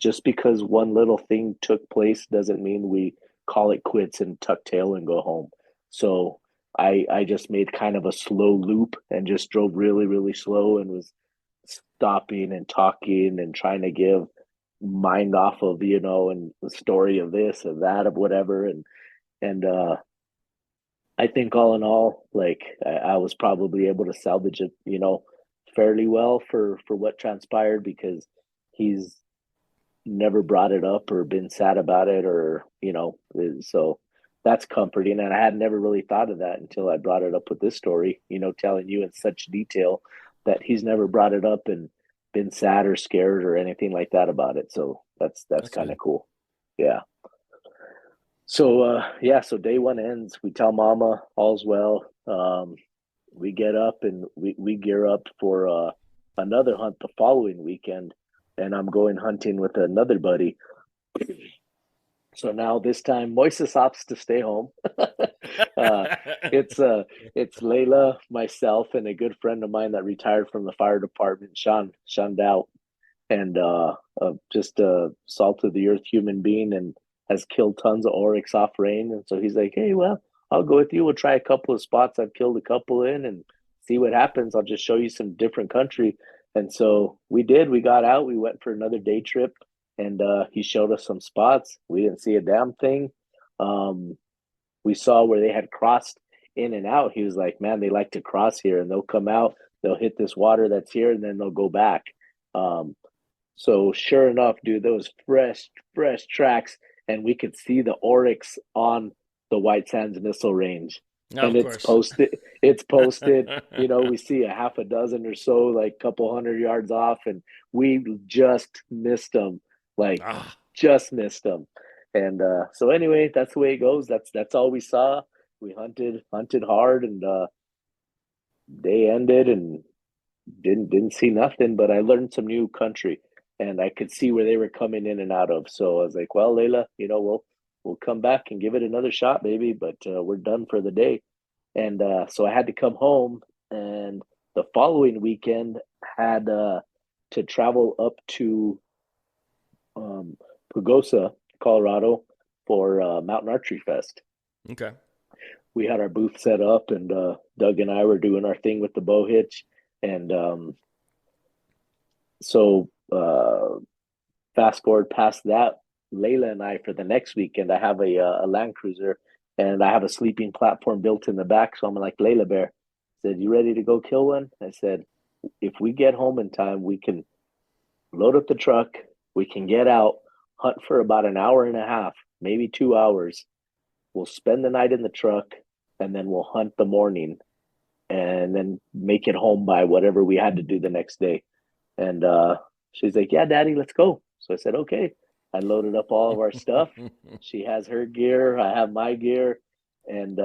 just because one little thing took place doesn't mean we call it quits and tuck tail and go home. So I just made kind of a slow loop and just drove really, really slow, and was stopping and talking and trying to give mind off of, and the story of this and that of whatever. And I think all in all, like I was probably able to salvage it, fairly well for what transpired, because he's never brought it up or been sad about it, or so that's comforting. And I had never really thought of that until I brought it up with this story, telling you in such detail that he's never brought it up and been sad or scared or anything like that about it. So that's That's kind of good. cool. Yeah. So yeah, so day one ends, we tell mama all's well. We get up and we gear up for another hunt the following weekend, and I'm going hunting with another buddy. So now this time Moises opts to stay home. uh, it's uh, it's Layla, myself, and a good friend of mine that retired from the fire department, Sean Dow, and just a salt of the earth human being, and has killed tons of oryx off rain. And so he's like, hey, well, I'll go with you. We'll try a couple of spots I've killed a couple in and see what happens. I'll just show you some different country. And so we did. We got out. We went for another day trip, and he showed us some spots. We didn't see a damn thing. Um, we saw where they had crossed in and out. He was like, man, they like to cross here, and they'll come out, they'll hit this water that's here, and then they'll go back. Um, so sure enough, dude, those fresh tracks, and we could see the oryx on the White Sands Missile Range, No, and of it's course. posted. It's posted. We see a half a dozen or so, like a couple hundred yards off, and we just missed them, like Ah, just missed them. And so anyway, that's the way it goes. That's all we saw. We hunted hard, and day ended, and didn't see nothing. But I learned some new country, and I could see where they were coming in and out of. So I was like, well, Layla, we'll come back and give it another shot, baby. But we're done for the day. And so I had to come home, and the following weekend had to travel up to um, Pagosa, Colorado, for Mountain Archery Fest. Okay. We had our booth set up, and Doug and I were doing our thing with the bow hitch, and so fast forward past that, Layla and I, for the next weekend, I have a Land Cruiser, and I have a sleeping platform built in the back. So I'm like, Layla Bear, said, you ready to go kill one? I said, if we get home in time, we can load up the truck, we can get out, hunt for about an hour and a half, maybe 2 hours. We'll spend the night in the truck, and then we'll hunt the morning, and then make it home by whatever we had to do the next day. And she's like, yeah, Daddy, let's go. So I said, okay. I loaded up all of our stuff. She has her gear, I have my gear, and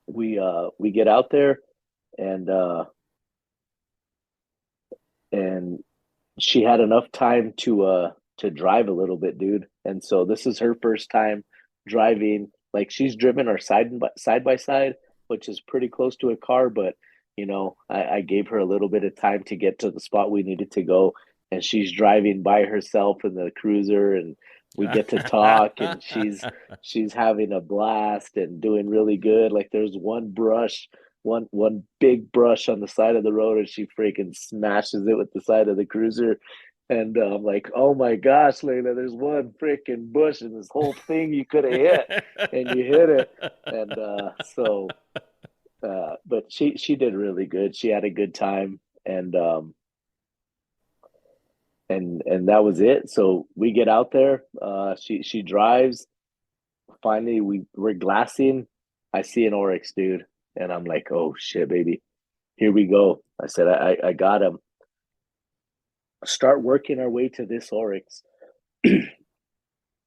we get out there, and and she had enough time to drive a little bit, dude. And so this is her first time driving. Like, she's driven our side by side, which is pretty close to a car, but I gave her a little bit of time to get to the spot we needed to go, and she's driving by herself in the cruiser, and we get to talk, and she's having a blast and doing really good. Like, there's one big brush on the side of the road, and she freaking smashes it with the side of the cruiser. And I'm like, oh my gosh, Layla, there's one freaking bush in this whole thing you could have hit, and you hit it. And but she did really good. She had a good time, and that was it. So we get out there. She drives. Finally, we're glassing. I see an oryx, dude, and I'm like, oh shit, baby, here we go. I said, I got him. Start working our way to this oryx.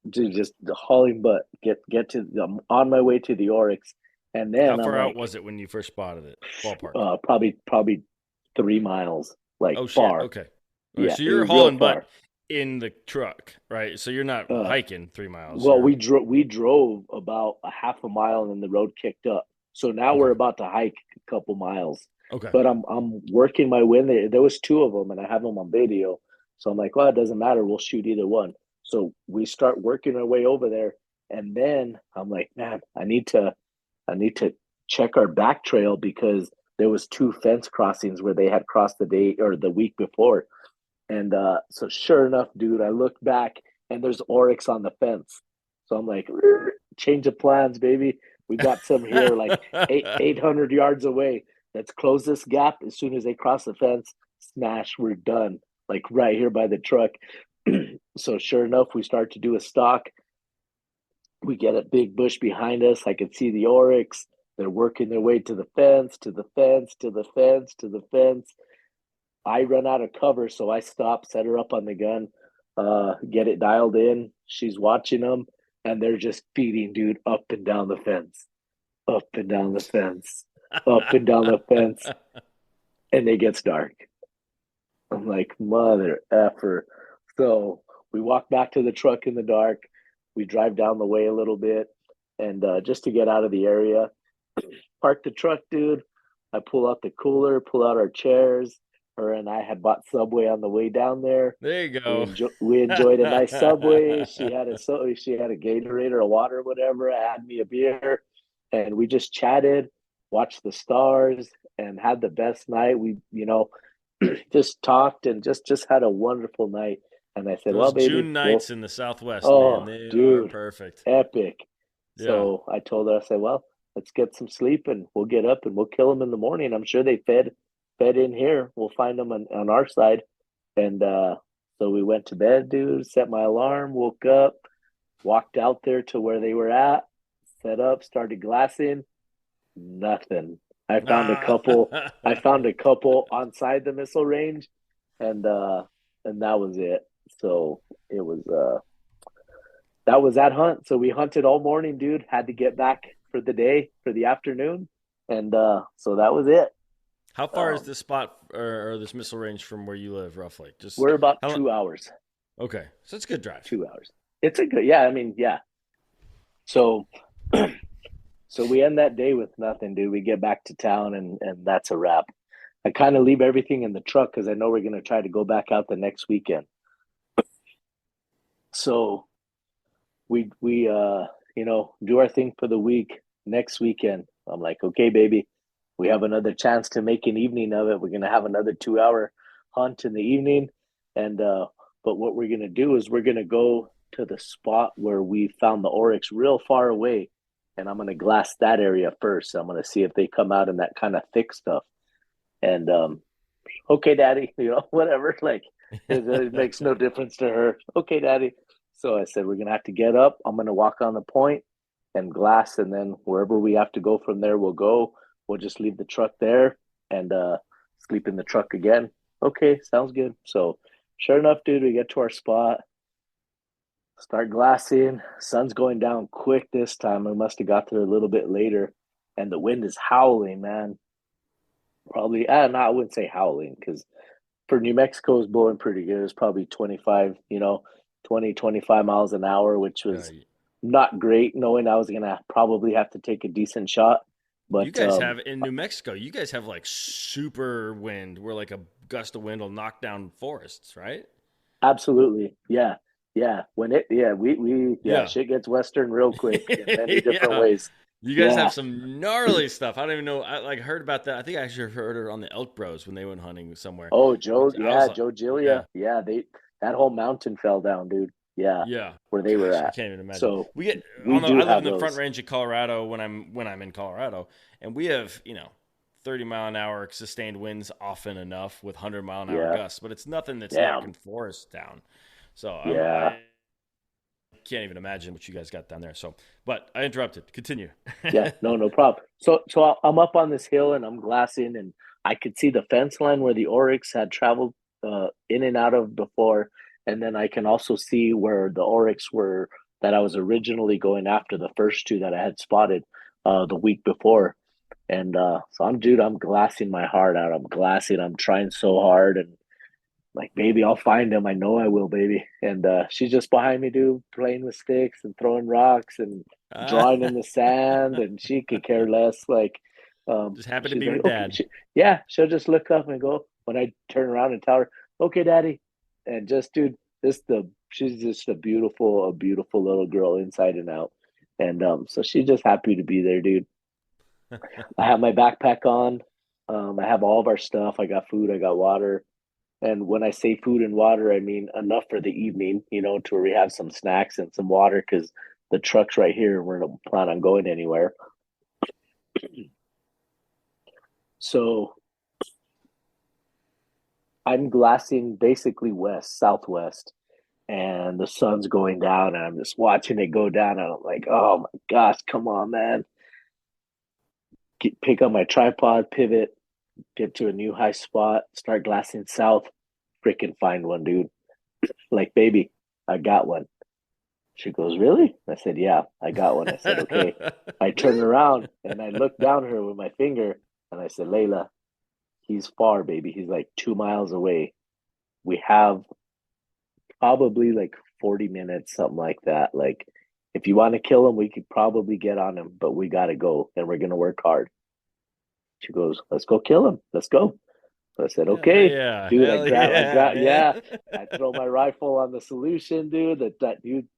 Just hauling butt. Get to. I'm on my way to the oryx, and then How far I'm out like, was it when you first spotted it? Ballpark. probably 3 miles, like Oh shit. far. Okay. All right, Yeah, so it you're was real hauling butt far. in the truck, right? So you're not Uh, hiking 3 miles. well, You're we drove about a half a mile, and then the road kicked up. So now we're okay. about to hike a couple miles. Okay. But I'm working my way in there. There was two of them, and I have them on video. So I'm like, well, it doesn't matter. We'll shoot either one. So we start working our way over there, and then I'm like, man, I need to check our back trail, because there was two fence crossings where they had crossed the day or the week before. And so sure enough, dude, I look back, and there's oryx on the fence. So I'm like, change of plans, baby. We got some here, like 800 yards away. Let's close this gap. As soon as they cross the fence, smash, we're done. Like right here by the truck. So sure enough, we start to do a stalk. We get a big bush behind us. I can see the oryx. They're working their way to the fence, to the fence, to the fence, to the fence. I run out of cover, so I stop, set her up on the gun, get it dialed in. She's watching them, and they're just feeding, dude, up and down the fence, up and down the fence, up and down the fence, and it gets dark. I'm like, mother effer. So we walk back to the truck in the dark. We drive down the way a little bit, and just to get out of the area, park the truck, dude. I pull out the cooler, pull out our chairs. Her and I had bought Subway on the way down there. There you We go. enjoyed a nice Subway. She had a Gatorade or a water or whatever. I had me a beer, and we just chatted, watched the stars, and had the best night. We just talked, and just had a wonderful night. And I said, well, Those baby, June well, nights in the Southwest, man, oh, they are dude, perfect. epic. Yeah. So I told her, I said, well, let's get some sleep, and we'll get up and we'll kill them in the morning. I'm sure they fed in here. We'll find them on our side. And so we went to bed, dude, set my alarm, woke up, walked out there to where they were at, set up, started glassing. Nothing. Ah. I found a couple outside the missile range, and that was it. So it was that was that hunt. So we hunted all morning, dude. Had to get back for the day, for the afternoon. And so that was it. How far is Um, this spot or this missile range from where you live, roughly? Just we're about how long? 2 hours. Okay, so it's a good drive. 2 hours. It's a good, yeah. I mean, yeah. So, so we end that day with nothing, dude. We get back to town, and that's a wrap. I kind of leave everything in the truck because I know we're gonna try to go back out the next weekend. So we do our thing for the week. Next weekend, I'm like, okay, baby, we have another chance to make an evening of it. We're gonna have another 2 hour hunt in the evening, and but what we're gonna do is we're gonna go to the spot where we found the oryx real far away, and I'm gonna glass that area first. I'm gonna see if they come out in that kind of thick stuff. And okay, daddy, whatever. Like it makes no difference to her. Okay, daddy. So I said, we're going to have to get up. I'm going to walk on the point and glass. And then wherever we have to go from there, we'll go. We'll just leave the truck there and sleep in the truck again. Okay, sounds good. So sure enough, dude, we get to our spot, start glassing. Sun's going down quick this time. We must have got there a little bit later. And the wind is howling, man. Probably, no, I wouldn't say howling because for New Mexico is blowing pretty good. It's probably 25, 20, 25 miles an hour, which Yeah, was not great, knowing I was going to probably have to take a decent shot. you But guys have in New Mexico, you guys have like super wind where like a gust of wind will knock down forests, right? absolutely. Yeah. Yeah. Yeah, Yeah. shit gets Western real quick in many different Yeah. ways. You guys Yeah. have some gnarly stuff. I don't even know. I like heard about that. I think I actually heard it on the Elk Bros when they went hunting somewhere. Oh, Which I was like, Joe yeah, Gilia. Yeah. That whole mountain fell down, dude. Yeah. yeah. Where they were Gosh, I at. can't even imagine. So We get we on the. do I live in have the Front those. Range of Colorado when I'm in Colorado, and we have 30-mile-an-hour sustained winds often enough with 100-mile-an-hour Yeah. gusts, but it's nothing that's Damn. knocking forests down. So Yeah. I can't even imagine what you guys got down there. So, but I interrupted. Continue. Yeah, no problem. So I'm up on this hill and I'm glassing, and I could see the fence line where the oryx had traveled in and out of before, and then I can also see where the oryx were that I was originally going after, the first two that I had spotted the week before. And so I'm glassing my heart out. I'm glassing. I'm trying so hard, and like, baby, I'll find him. I know I will, baby. And she's just behind me, dude, playing with sticks and throwing rocks and uh, drawing in the sand, and she could care less. Like, just happy to she's be like, with okay, dad. yeah, she'll just look up and go when I turn around and tell her, okay, daddy, and just, dude, she's just a beautiful little girl inside and out, and so she's just happy to be there, dude. I have my backpack on. I have all of our stuff. I got food. I got water. And when I say food and water, I mean enough for the evening, to where we have some snacks and some water because the truck's right here. We don't plan on going anywhere. So I'm glassing basically southwest, and the sun's going down, and I'm just watching it go down. And I'm like, oh my gosh, come on, man. Pick up my tripod, pivot, get to a new high spot, start glassing south, freaking find one, dude. Like, baby, I got one. She goes, really? I said, yeah, I got one. I said, okay. I turn around and I look down at her with my finger and I said, Layla, he's far, baby. He's like 2 miles away. We have probably like 40 minutes, something like that. Like, if you want to kill him, we could probably get on him, but we got to go and we're going to work hard. She goes, let's go kill him. Let's go. So I said, Hell okay, yeah. dude. Hell yeah, Yeah. man. I throw my rifle on the solution, dude. That dude,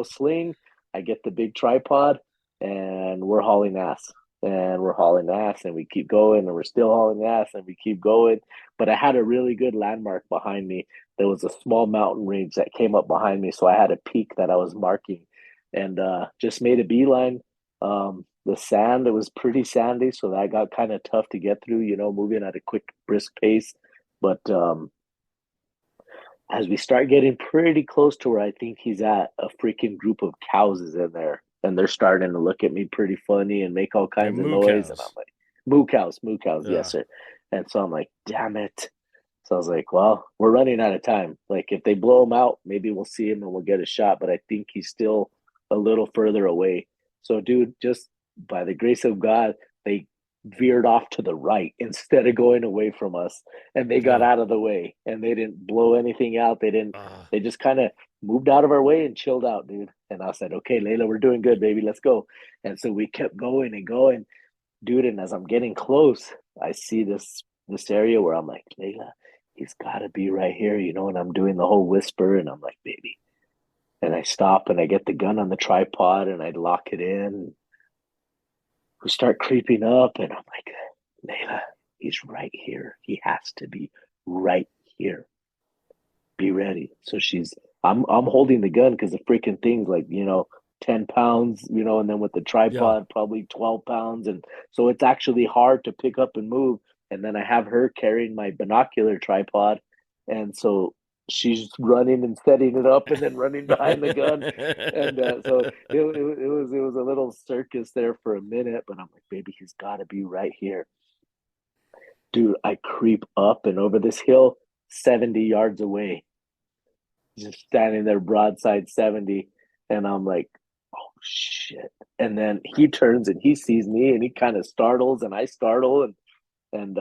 sling. I get the big tripod, and we're hauling ass, and we're hauling ass, and we keep going, and we're still hauling ass, and we keep going. But I had a really good landmark behind me. There was a small mountain range that came up behind me, so I had a peak that I was marking, and just made a beeline. The sand, it was pretty sandy, so that got kind of tough to get through, moving at a quick, brisk pace. But as we start getting pretty close to where I think he's at, a freaking group of cows is in there, and they're starting to look at me pretty funny and make all Yeah, kinds of moo noise. And I'm cows. like, moo cows, yes, Yeah. sir. And so I'm like, damn it. So I was like, well, we're running out of time. Like, if they blow him out, maybe we'll see him and we'll get a shot. But I think he's still a little further away. So, dude, just by the grace of God, they veered off to the right instead of going away from us. And they got Yeah. out of the way and they didn't blow anything out. Uh, They just kind of moved out of our way and chilled out, dude. And I said, okay, Layla, we're doing good, baby. Let's go. And so we kept going and going, dude. And as I'm getting close, I see this area where I'm like, Layla, he's got to be right here, and I'm doing the whole whisper and I'm like, baby. And I stop and I get the gun on the tripod and I lock it in. We start creeping up and I'm like, Layla, he's right here. He has to be right here. Be ready. So I'm holding the gun because the freaking thing's like, 10 pounds, and then with the yeah. tripod, probably 12 pounds. And so it's actually hard to pick up and move. And then I have her carrying my binocular tripod. And so she's running and setting it up and then running behind the gun. And so it was a little circus there for a minute, but I'm like, baby, he's got to be right here. Dude, I creep up and over this hill 70 yards away, just standing there broadside 70. And I'm like, oh shit. And then he turns and he sees me and he kind of startles and I startle and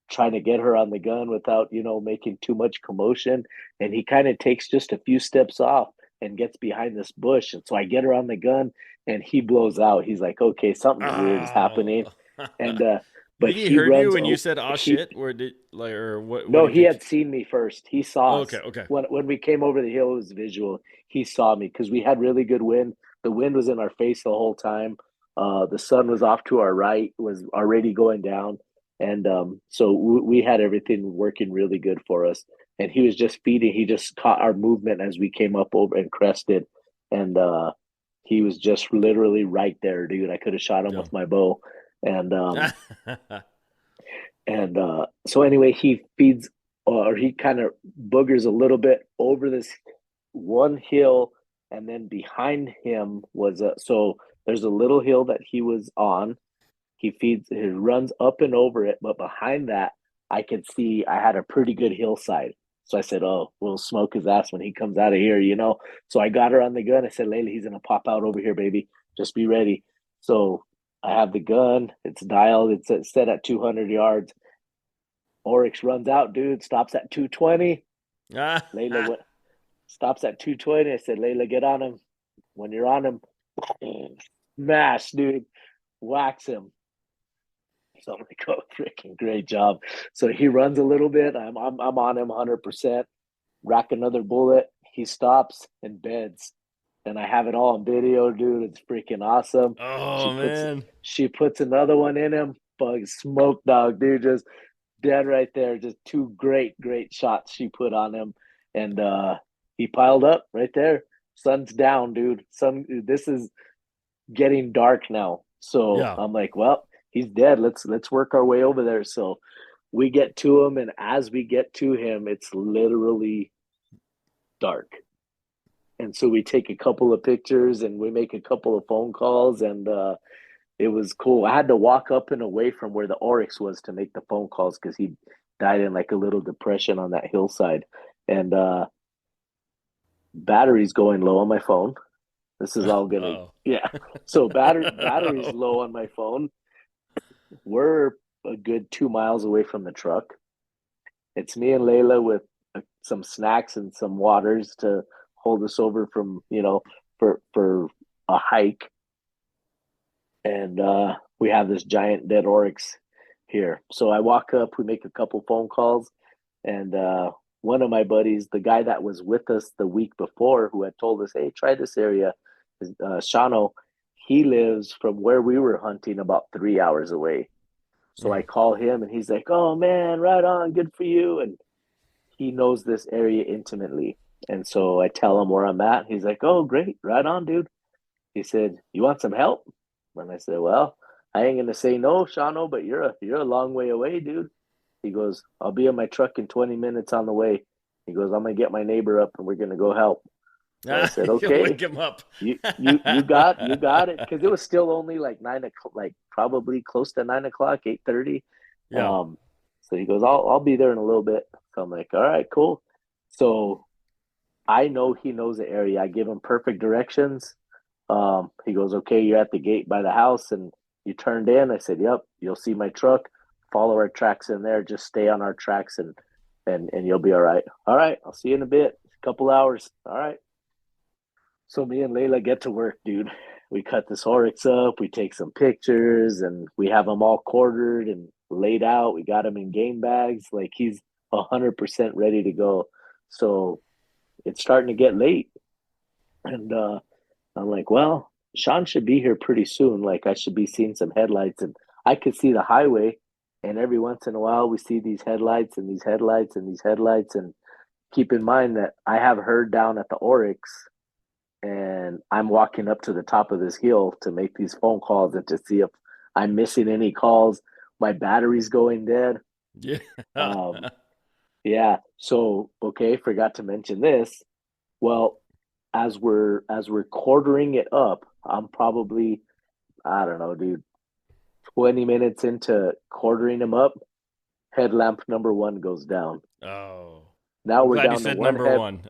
trying to get her on the gun without, making too much commotion. And he kind of takes just a few steps off and gets behind this bush. And so I get her on the gun and he blows out. He's like, okay, something weird is happening. Oh. And but Did he he heard you runs when you said "oh he shit"? Or did like, or what no, do you he think? had seen me first. He saw Oh, okay, us okay. when we came over the hill. It was visual. He saw me because we had really good wind. The wind was in our face the whole time. The sun was off to our right, was already going down, and so we had everything working really good for us. And he was just feeding. He just caught our movement as we came up over and crested, and he was just literally right there, dude. I could have shot him Yeah. with my bow, and so anyway, he feeds or he kind of boogers a little bit over this one hill, and then behind him was so there's a little hill that he was on. He runs up and over it, but behind that, I could see I had a pretty good hillside. So I said, "Oh, we'll smoke his ass when he comes out of here." So I got her on the gun. I said, "Layla, he's gonna pop out over here, baby. Just be ready." So I have the gun. It's dialed. It's set at 200 yards. Oryx runs out, dude. Stops at 220. Layla went, stops at 220. I said, Layla, get on him. When you're on him, smash, dude. Wax him. So I'm like, oh, freaking great job. So he runs a little bit. I'm on him 100%. Rack another bullet. He stops and beds. And I have it all on video, dude. It's freaking awesome. She Oh puts man. she puts another one in him. Bug smoke dog, dude. Just dead right there. Just two great shots she put on him. And he piled up right there. Sun's down, dude. This is getting dark now. So Yeah. I'm like, well, he's dead. Let's work our way over there. So we get to him, and as we get to him, it's literally dark. And so we take a couple of pictures and we make a couple of phone calls, and it was cool. I had to walk up and away from where the oryx was to make the phone calls because he died in like a little depression on that hillside. And battery's going low on my phone. This is all gonna, Oh. yeah. So battery's low on my phone. We're a good 2 miles away from the truck. It's me and Layla with some snacks and some waters to hold us over from, for a hike. And we have this giant dead oryx here. So I walk up, we make a couple phone calls, and one of my buddies, the guy that was with us the week before, who had told us, "Hey, try this area," Shano. He lives from where we were hunting about 3 hours away. So I call him, and he's like, "Oh man, right on, good for you." And he knows this area intimately. And so I tell him where I'm at. He's like, "Oh, great, right on, dude." He said, "You want some help?" And I said, "Well, I ain't gonna say no, Shano, but you're a long way away, dude." He goes, "I'll be in my truck in 20 minutes on the way." He goes, "I'm gonna get my neighbor up and we're gonna go help." So I said, You'll wake "Okay, him up. you got it," because it was still only like 9 o'clock, like probably close to 9 o'clock, 8:30. Yeah. So he goes, "I'll be there in a little bit." So I'm like, all right, cool. So I know he knows the area. I give him perfect directions. He goes, okay, you're at the gate by the house and you turned in. I said, yep, you'll see my truck. Follow our tracks in there. Just stay on our tracks and you'll be all right. All right, I'll see you in a bit. A couple hours. All right. So me and Layla get to work, dude. We cut this oryx up. We take some pictures, and we have him all quartered and laid out. We got him in game bags. Like he's 100% ready to go. So it's starting to get late, and I'm like, well, Sean should be here pretty soon. Like I should be seeing some headlights, and I could see the highway. And every once in a while, we see these headlights and these headlights and these headlights. And keep in mind that I have her down at the oryx and I'm walking up to the top of this hill to make these phone calls and to see if I'm missing any calls. My battery's going dead. Yeah. Um, yeah. So okay, forgot to mention this. Well, as we're quartering it up, I'm probably I don't know, dude, 20 minutes into quartering them up. Headlamp number one goes down. Oh, Now I'm we're glad you down to said one number head one.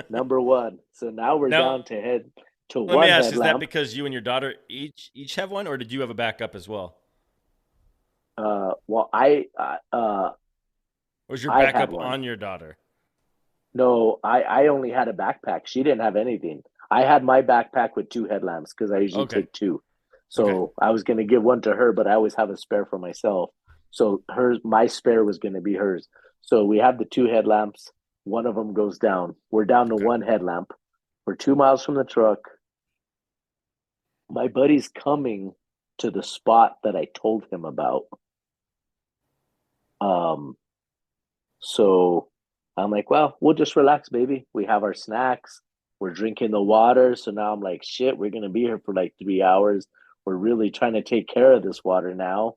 number one. So now we're Now, down to head to let me one ask: is that headlamp. because you and your daughter each have one, or did you have a backup as well? Well, Or was your I had backup one. on your daughter? No, I only had a backpack. She didn't have anything. I had my backpack with two headlamps because I usually Okay. take two. Okay. So I was gonna give one to her, but I always have a spare for myself. So my spare was gonna be hers. So we have the two headlamps. One of them goes down. We're down to Okay. one headlamp. We're 2 miles from the truck. My buddy's coming to the spot that I told him about. Um, So I'm like, well, we'll just relax, baby. We have our snacks. We're drinking the water. So now I'm like, shit, we're going to be here for like 3 hours. We're really trying to take care of this water now.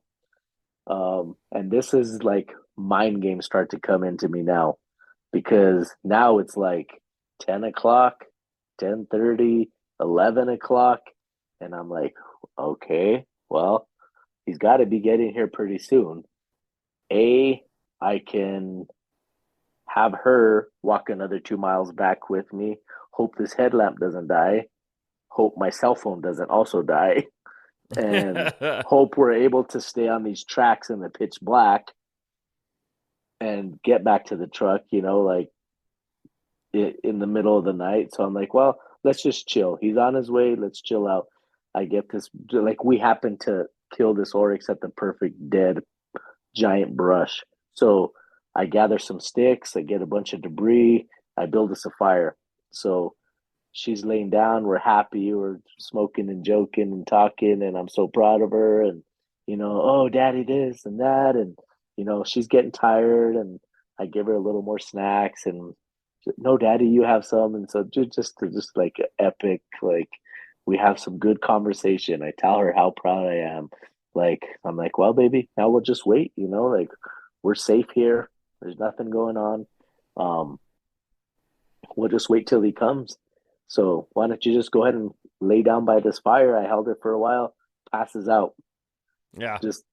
And this is like mind games start to come into me now because now it's like 10 o'clock, 10:30, 11 o'clock. And I'm like, okay, well, he's got to be getting here pretty soon. I can have her walk another 2 miles back with me. Hope this headlamp doesn't die. Hope my cell phone doesn't also die. And hope we're able to stay on these tracks in the pitch black and get back to the truck, like in the middle of the night. So I'm like, well, let's just chill. He's on his way. Let's chill out. I get this, like, we happen to kill this oryx at the perfect dead giant brush. So I gather some sticks, I get a bunch of debris, I build us a fire. So she's laying down, we're happy, we're smoking and joking and talking, and I'm so proud of her. And, oh, daddy, this and that. And, she's getting tired, and I give her a little more snacks. And no, daddy, you have some. And so just like epic, like we have some good conversation. I tell her how proud I am. Like, I'm like, well, baby, now we'll just wait, like we're safe here. There's nothing going on. Um, we'll just wait till he comes. So why don't you just go ahead and lay down by this fire? I held her for a while, passes out, Yeah, just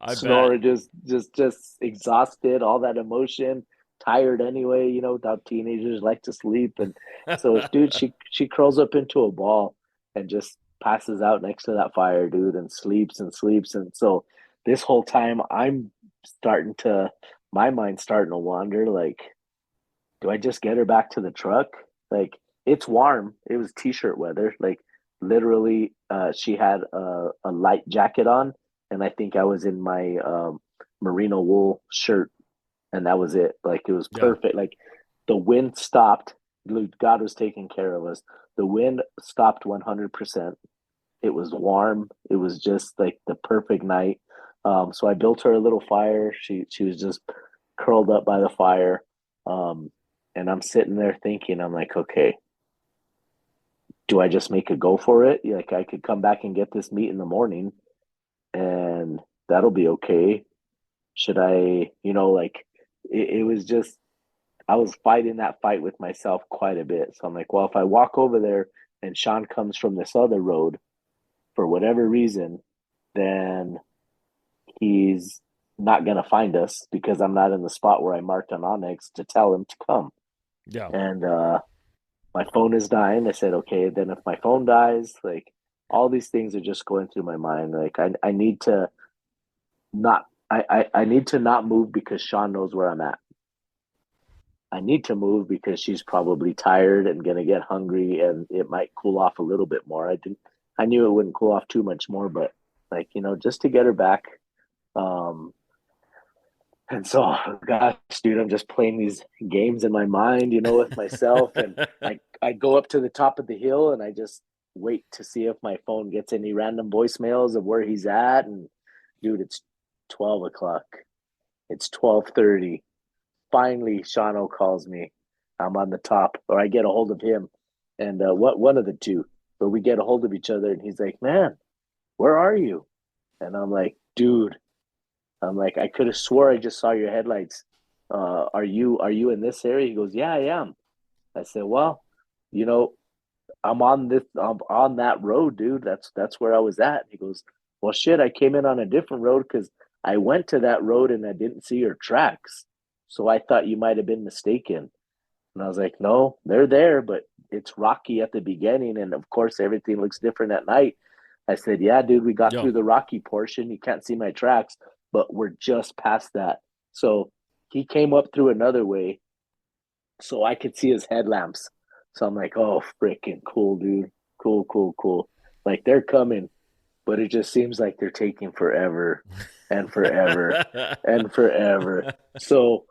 I bet. snoring, just exhausted, all that emotion, tired anyway, how teenagers like to sleep. And so dude, she curls up into a ball and just passes out next to that fire, dude, and sleeps and sleeps. And so this whole time I'm starting to my mind's starting to wander, like, do I just get her back to the truck? Like, it's warm. It was t-shirt weather. Like, literally, she had a light jacket on, and I think I was in my merino wool shirt, and that was it. Like, it was Yeah. perfect. Like, the wind stopped. God was taking care of us. The wind stopped 100%. It was warm. It was just like the perfect night. So I built her a little fire. She was just curled up by the fire. Um, and I'm sitting there thinking, I'm like, okay, do I just make a go for it? Like I could come back and get this meat in the morning and that'll be okay. Should I, like it was just I was fighting that fight with myself quite a bit. So I'm like, well, if I walk over there and Sean comes from this other road for whatever reason, then he's not gonna find us because I'm not in the spot where I marked on Onyx to tell him to come. Yeah. And my phone is dying. I said, okay, then if my phone dies, like all these things are just going through my mind. Like I need to not I need to not move because Sean knows where I'm at. I need to move because she's probably tired and gonna get hungry and it might cool off a little bit more. I knew it wouldn't cool off too much more, but like, just to get her back. Um and so gosh, dude, I'm just playing these games in my mind, with myself. And I go up to the top of the hill and I just wait to see if my phone gets any random voicemails of where he's at. And dude, it's 12 o'clock. It's 12:30. Finally, Shano calls me. I'm on the top, or I get a hold of him, and what one of the two. But we get a hold of each other, and he's like, "Man, where are you?" And I'm like, "Dude," I'm like, "I could have swore I just saw your headlights. Are you in this area?" He goes, "Yeah, I am." I said, "Well, you know, I'm on that road, dude. That's where I was at." He goes, "Well, shit, I came in on a different road because I went to that road and I didn't see your tracks, so I thought you might have been mistaken." And I was like, "No, they're there, but it's rocky at the beginning, and of course everything looks different at night." I said, "Yeah, dude, we got Yeah. through the rocky portion. You can't see my tracks, but we're just past that." So he came up through another way, so I could see his headlamps. So I'm like, "Oh, freaking cool, dude. Cool, cool, cool." Like they're coming, but it just seems like they're taking forever and forever and forever. So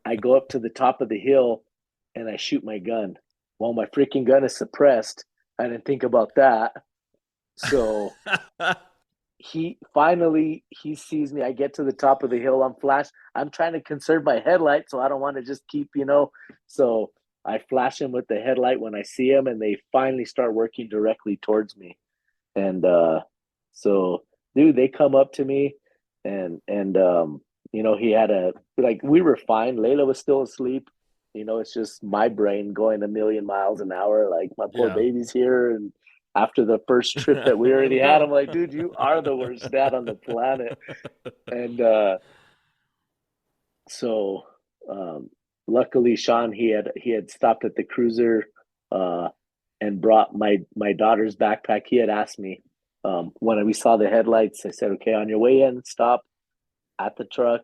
I go up to the top of the hill and I shoot my gun. Well, my freaking gun is suppressed. I didn't think about that. So he sees me. I get to the top of the hill. I'm trying to conserve my headlight, so I don't want to just keep. So I flash him with the headlight when I see him, and they finally start working directly towards me. And so, dude, they come up to me, and he had we were fine. Layla was still asleep. It's just my brain going a million miles an hour. Like my poor Yeah. baby's here, and after the first trip that we Let him already had, go. I'm like, dude, you are the worst dad on the planet. And so, um, luckily, Sean he had stopped at the cruiser, uh, and brought my daughter's backpack. He had asked me, when we saw the headlights. I said, "Okay, on your way in, stop at the truck,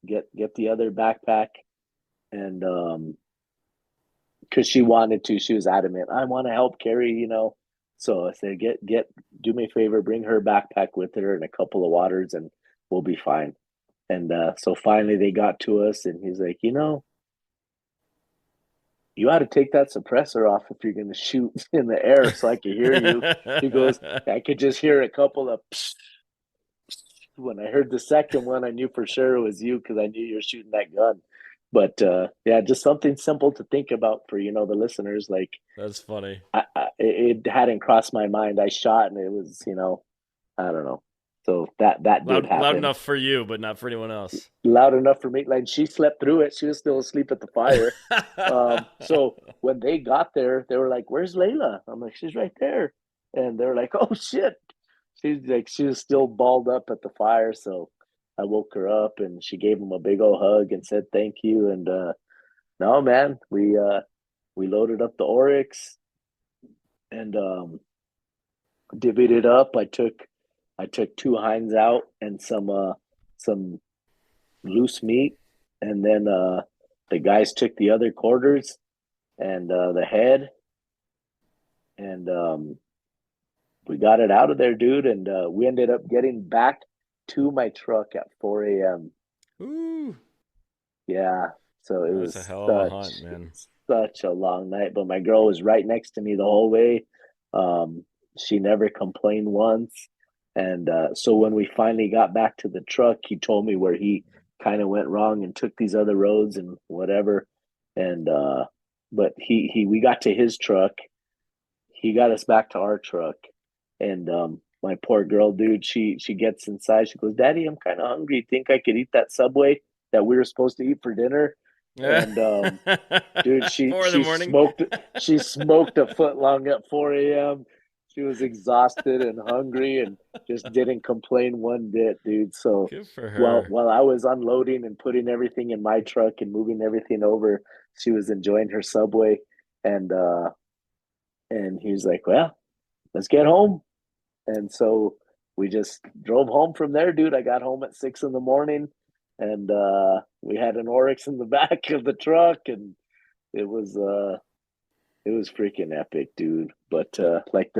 get the other backpack," and because she wanted to, she was adamant. I want to help carry. So I said, do me a favor, bring her backpack with her and a couple of waters, and we'll be fine. And so finally they got to us, and he's like, "You ought to take that suppressor off if you're going to shoot in the air so I can hear you." He goes, "I could just hear a couple of psh, psh." When I heard the second one, I knew for sure it was you because I knew you were shooting that gun. But yeah, just something simple to think about for the listeners. Like That's funny. it hadn't crossed my mind. I shot and it was I don't know. So that did Loud happen. enough for you, but not for anyone else. Loud enough for me. Like she slept through it. She was still asleep at the fire. So when they got there, they were like, "Where's Layla?" I'm like, "She's right there." And they're like, "Oh shit." She was still balled up at the fire. So I woke her up and she gave him a big old hug and said thank you. And no man, we loaded up the oryx and divvied it up. I took two hinds out and some loose meat, and then the guys took the other quarters and the head, and we got it out of there, dude. And we ended up getting back to my truck at 4 a.m. Ooh, Yeah, so it that's a was hell of a hunt, such man. such a long night, but my girl was right next to me the whole way. Um, she never complained once. And so when we finally got back to the truck, he told me where he kind of went wrong and took these other roads and whatever. And but we got to his truck. He got us back to our truck, and my poor girl, dude, she gets inside. She goes, "Daddy, I'm kind of hungry. Think I could eat that Subway that we were supposed to eat for dinner?" And dude, she 4 in the she morning. smoked she smoked a foot long at 4 a.m. She was exhausted and hungry and just didn't complain one bit, dude. So Good for while her. while I was unloading and putting everything in my truck and moving everything over, she was enjoying her Subway. And he was like, "Well, let's get home." And so we just drove home from there, dude. I got home at 6 in the morning, and we had an oryx in the back of the truck, and it was uh it was freaking epic, dude. But That, like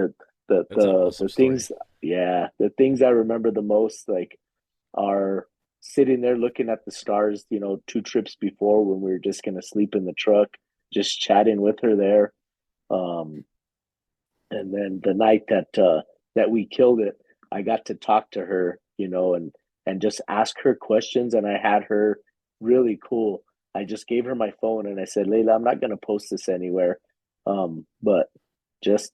that's an awesome the story. things, yeah, the things I remember the most, like, are sitting there looking at the stars, 2 trips before, when we were just gonna sleep in the truck, just chatting with her there. Um, and then the night that we killed it, I got to talk to her, and just ask her questions, and I had her really cool. I just gave her my phone and I said, "Layla, I'm not going to post this anywhere, but just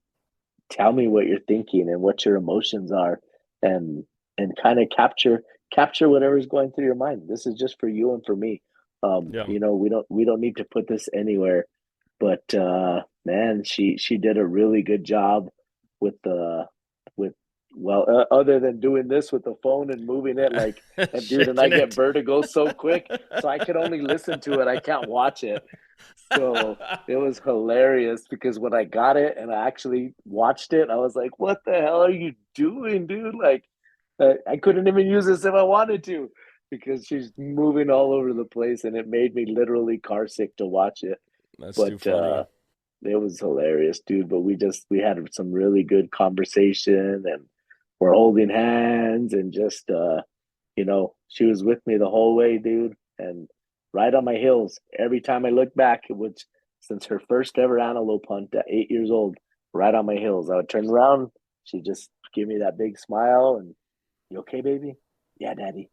tell me what you're thinking and what your emotions are, and kind of capture whatever's going through your mind. This is just for you and for me. Yeah. We don't need to put this anywhere." But man, she did a really good job with the with well, other than doing this with the phone and moving it, like, and dude, and I Shaking get it. vertigo so quick, so I could only listen to it. I can't watch it. So it was hilarious, because when I got it and I actually watched it, I was like, "What the hell are you doing, dude?" Like, I couldn't even use this if I wanted to, because she's moving all over the place, and it made me literally car sick to watch it. That's too But funny. it was hilarious, dude. But we had some really good conversation, and we're holding hands, and just she was with me the whole way, dude, and right on my heels. Every time I look back, it was since her first ever antelope hunt at 8 years old, right on my heels. I would turn around, she'd just give me that big smile, and, "You okay, baby?" "Yeah, daddy."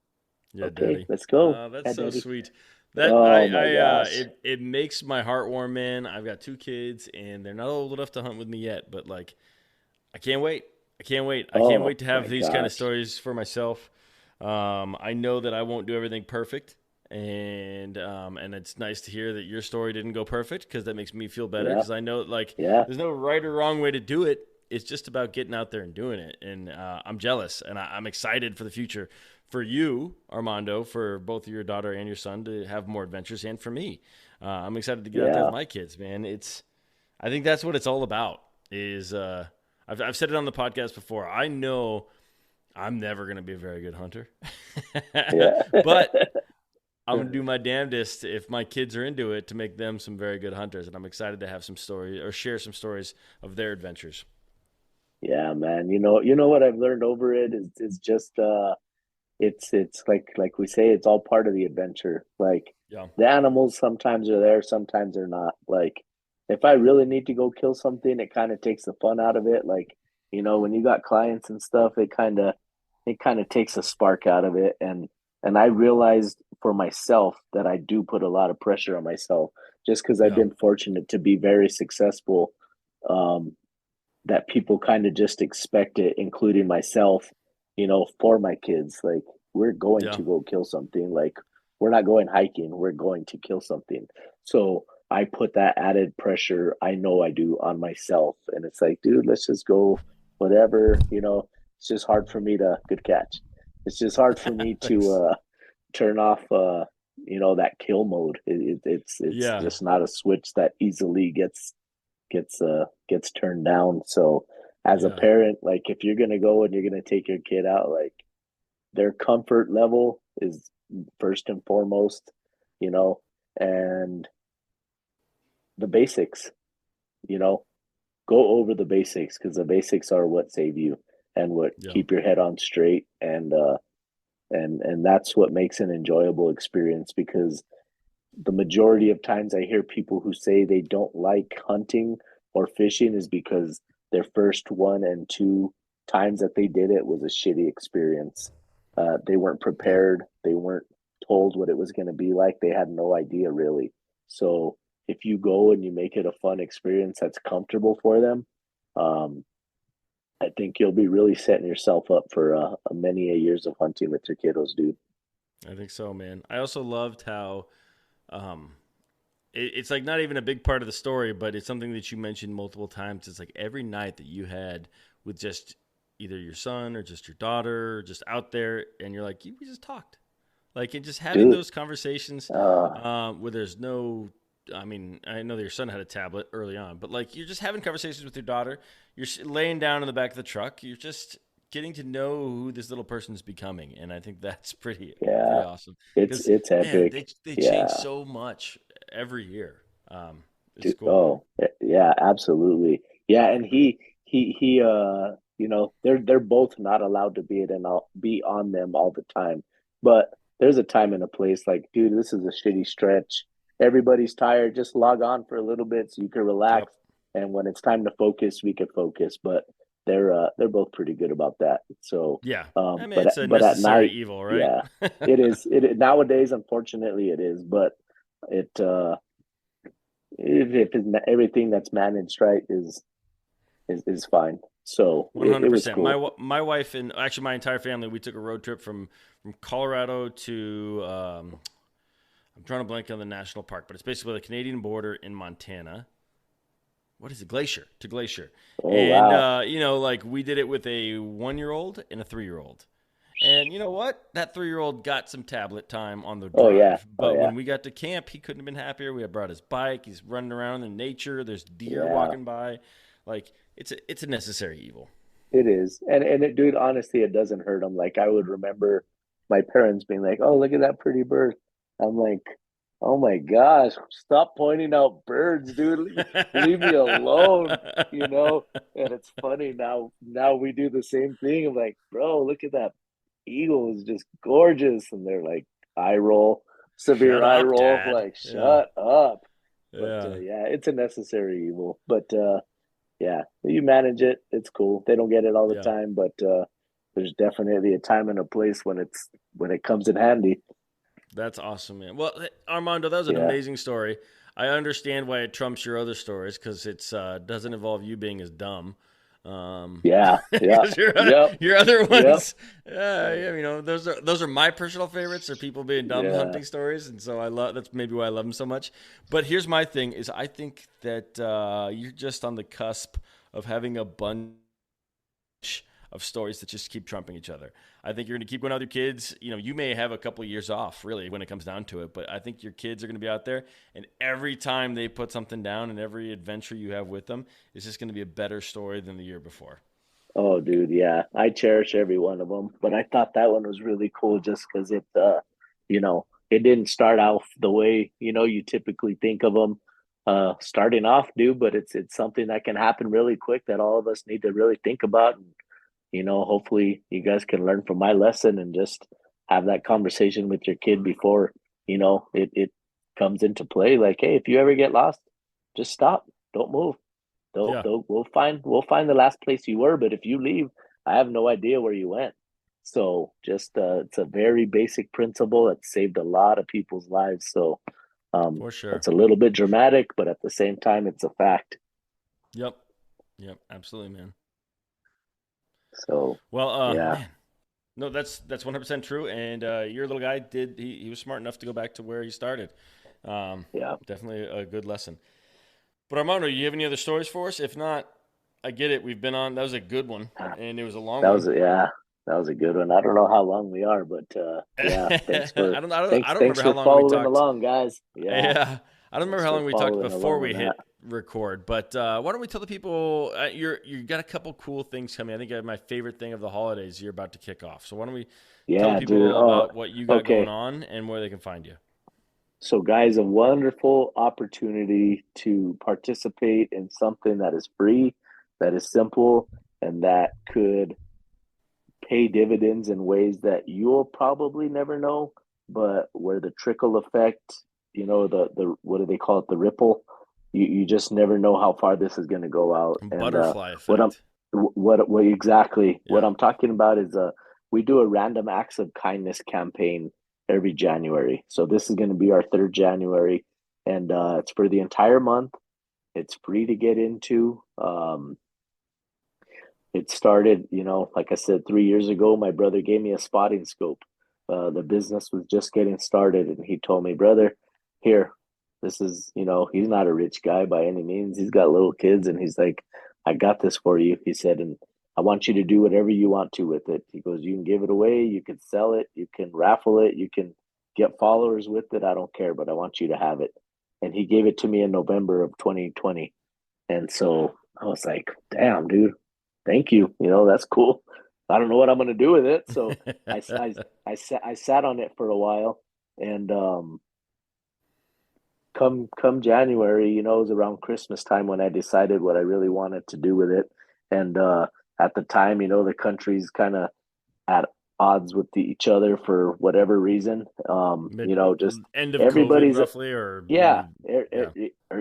Yeah, "Okay, Daddy. let's go." That's "Yeah, so daddy." sweet. That Oh my gosh. it makes my heart warm, man. I've got 2 kids, and they're not old enough to hunt with me yet, but like, I can't wait. I can't wait. I can't Oh wait to have my these kind of gosh. stories for myself. I know that I won't do everything perfect, and it's nice to hear that your story didn't go perfect, because that makes me feel better. Yeah. Because I know, like, Yeah. there's no right or wrong way to do it. It's just about getting out there and doing it. And I'm jealous, and I'm excited for the future, for you, Armando, for both your daughter and your son to have more adventures, and for me. I'm excited to get out there with Yeah. my kids, man. I think that's what it's all about. Is I've said it on the podcast before. I know I'm never going to be a very good hunter, Yeah. but I'm going to do my damnedest, if my kids are into it, to make them some very good hunters. And I'm excited to have some stories, or share some stories of their adventures. Yeah, man. You know what I've learned over it is just it's like we say, it's all part of the adventure. Like, Yeah. the animals sometimes are there, sometimes they're not. Like, if I really need to go kill something, it kind of takes the fun out of it. Like, when you got clients and stuff, it kind of takes a spark out of it. And I realized for myself that I do put a lot of pressure on myself, just because I've Yeah. been fortunate to be very successful. Um, that people kind of just expect it, including myself, for my kids. Like, we're going Yeah. to go kill something. Like, we're not going hiking, we're going to kill something. So I put that added pressure, I know I do, on myself. And it's like, dude, let's just go, whatever. It's just hard for me to, good catch. It's just hard for me to Thanks. turn off that kill mode. It's Yeah. just not a switch that easily gets turned down. So as a Yeah. parent, like, if you're gonna go and you're gonna take your kid out, like, their comfort level is first and foremost, you know, and the basics, you know, go over the basics, because the basics are what save you and what Yeah. keep your head on straight, and that's what makes an enjoyable experience. Because the majority of times I hear people who say they don't like hunting or fishing is because their first 1 and 2 times that they did it was a shitty experience. They weren't Yeah. prepared. They weren't told what it was going to be like. They had no idea, really. So if you go and you make it a fun experience that's comfortable for them, um, I think you'll be really setting yourself up for many a years of hunting with your kiddos, dude. I think so, man. I also loved how um, it's like not even a big part of the story, but it's something that you mentioned multiple times. It's like every night that you had with just either your son or just your daughter, or just out there, and you're like, we just talked. Like, and just having Dude, those conversations uh, where there's no, I mean, I know that your son had a tablet early on, but like you're just having conversations with your daughter. You're laying down in the back of the truck. You're just getting to know who this little person's becoming, and I think that's pretty yeah, awesome. Because it's man, epic. they change Yeah, so much every year. It's dude. cool. Oh, yeah, absolutely. Yeah, and he they're both not allowed to be on them all the time. But there's a time and a place like, dude, this is a shitty stretch. Everybody's tired. Just log on for a little bit so you can Yep. relax. And when it's time to focus, we can focus. But they're both pretty good about that. So Yeah. I mean, but it's a but at necessary night, evil, right? yeah, it is. Nowadays, unfortunately, it is. But it everything that's managed right is fine. So it was 100%. cool. My wife and actually my entire family, we took a road trip from Colorado to I'm trying to blank on the national park, but it's basically the Canadian border in Montana. What is it? Glacier to Glacier, Oh and wow. like we did it with a 1 year old and a 3 year old. And you know what? That 3 year old got some tablet time on the Oh yeah. drive. Oh But yeah. when we got to camp, he couldn't have been happier. We had brought his bike. He's running around in nature. There's deer Yeah. walking by. Like it's a necessary evil. It is. And dude, honestly, it doesn't hurt them. Like I would remember my parents being like, "Oh, look at that pretty bird." I'm like, "Oh my gosh, stop pointing out birds, dude. Leave me alone." You know. And it's funny now. Now we do the same thing. I'm like, "Bro, look at that eagle is just gorgeous," and they're like, eye roll, severe Shut eye up, roll, Dad. like, Yeah. "Shut up." But Yeah. yeah, it's a necessary evil. But yeah, you manage it. It's cool. They don't get it all the Yeah. time, but there's definitely a time and a place when it comes in handy. That's awesome, man. Well, Armando, that was an Yeah, amazing story. I understand why it trumps your other stories because it's doesn't involve you being as dumb. yeah, yeah, Because yep, your other yep, ones, yeah, those are my personal favorites, are people being dumb yeah. hunting stories, and so I love that's maybe why I love them so much. But here's my thing: is I think that you're just on the cusp of having a bunch of stories that just keep trumping each other. I think you're going to keep going out with your kids. You know, you may have a couple of years off, really, when it comes down to it. But I think your kids are going to be out there, and every time they put something down, and every adventure you have with them is just going to be a better story than the year before. Oh, dude, yeah. I cherish every one of them, but I thought that one was really cool just because it didn't start off the way, you typically think of them starting off, dude, but it's something that can happen really quick that all of us need to really think about. And, hopefully you guys can learn from my lesson and just have that conversation with your kid before, it comes into play. Like, hey, if you ever get lost, just stop. Don't move. Yeah. We'll find the last place you were, but if you leave, I have no idea where you went. So just it's a very basic principle that saved a lot of people's lives. So For sure. it's a little bit dramatic, but at the same time, it's a fact. Yep. Yep. Absolutely, man. So Well, yeah, man, no, that's 100% true. And your little guy he was smart enough to go back to where he started. yeah, Definitely a good lesson. But Armando, you have any other stories for us? If not, I get it. We've been on. That was a good one, and it was a long that was one. yeah, that was a good one. I don't know how long we are, but yeah, I don't. I don't. I don't thanks remember how for long we following talked. along, guys. Yeah, Yeah, I don't remember thanks how for long we talked following before along we on that. hit record. But why don't we tell the people you got a couple cool things coming? I think my favorite thing of the holidays you're about to kick off. So why don't we tell the Yeah, dude. people Oh, about what you got going okay. on and where they can find you? So, guys, a wonderful opportunity to participate in something that is free, that is simple, and that could pay dividends in ways that you'll probably never know, but where the trickle effect, the what do they call it, the ripple, you just never know how far this is going to go out. And Butterfly what I'm effect. what exactly what Yeah. I'm talking about is we do a random acts of kindness campaign every January. So this is going to be our third January, and it's for the entire month. It's free to get into. It started, like I said, 3 years ago. My brother gave me a spotting scope. The business was just getting started, and he told me, "Brother, here, this is, he's not a rich guy by any means. He's got little kids, and he's like, I got this for you." He said, "And I want you to do whatever you want to with it. He goes, you can give it away, you can sell it, you can raffle it, you can get followers with it. I don't care, but I want you to have it. And he gave it to me in November of 2020. And so I was like, damn, dude, thank you. That's cool. I don't know what I'm going to do with it. So I sat on it for a while, and come January, it was around Christmas time when I decided what I really wanted to do with it. And at the time, the country's kind of at odds with each other for whatever reason. Just End of COVID, everybody's roughly, or yeah, yeah,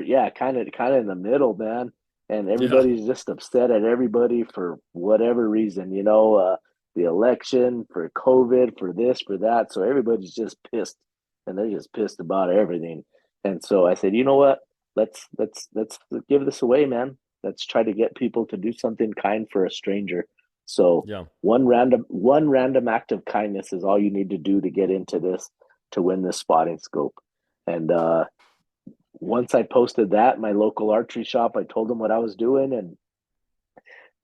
yeah, kind of in the middle, man. And yeah. everybody's just upset at everybody for whatever reason, the election, for COVID, for this, for that. So everybody's just pissed, and they're just pissed about everything. And so I said, you know what? Let's give this away, man. Let's try to get people to do something kind for a stranger. So Yeah. one random act of kindness is all you need to do to get into this, to win this spotting scope. And once I posted that, my local archery shop, I told them what I was doing, and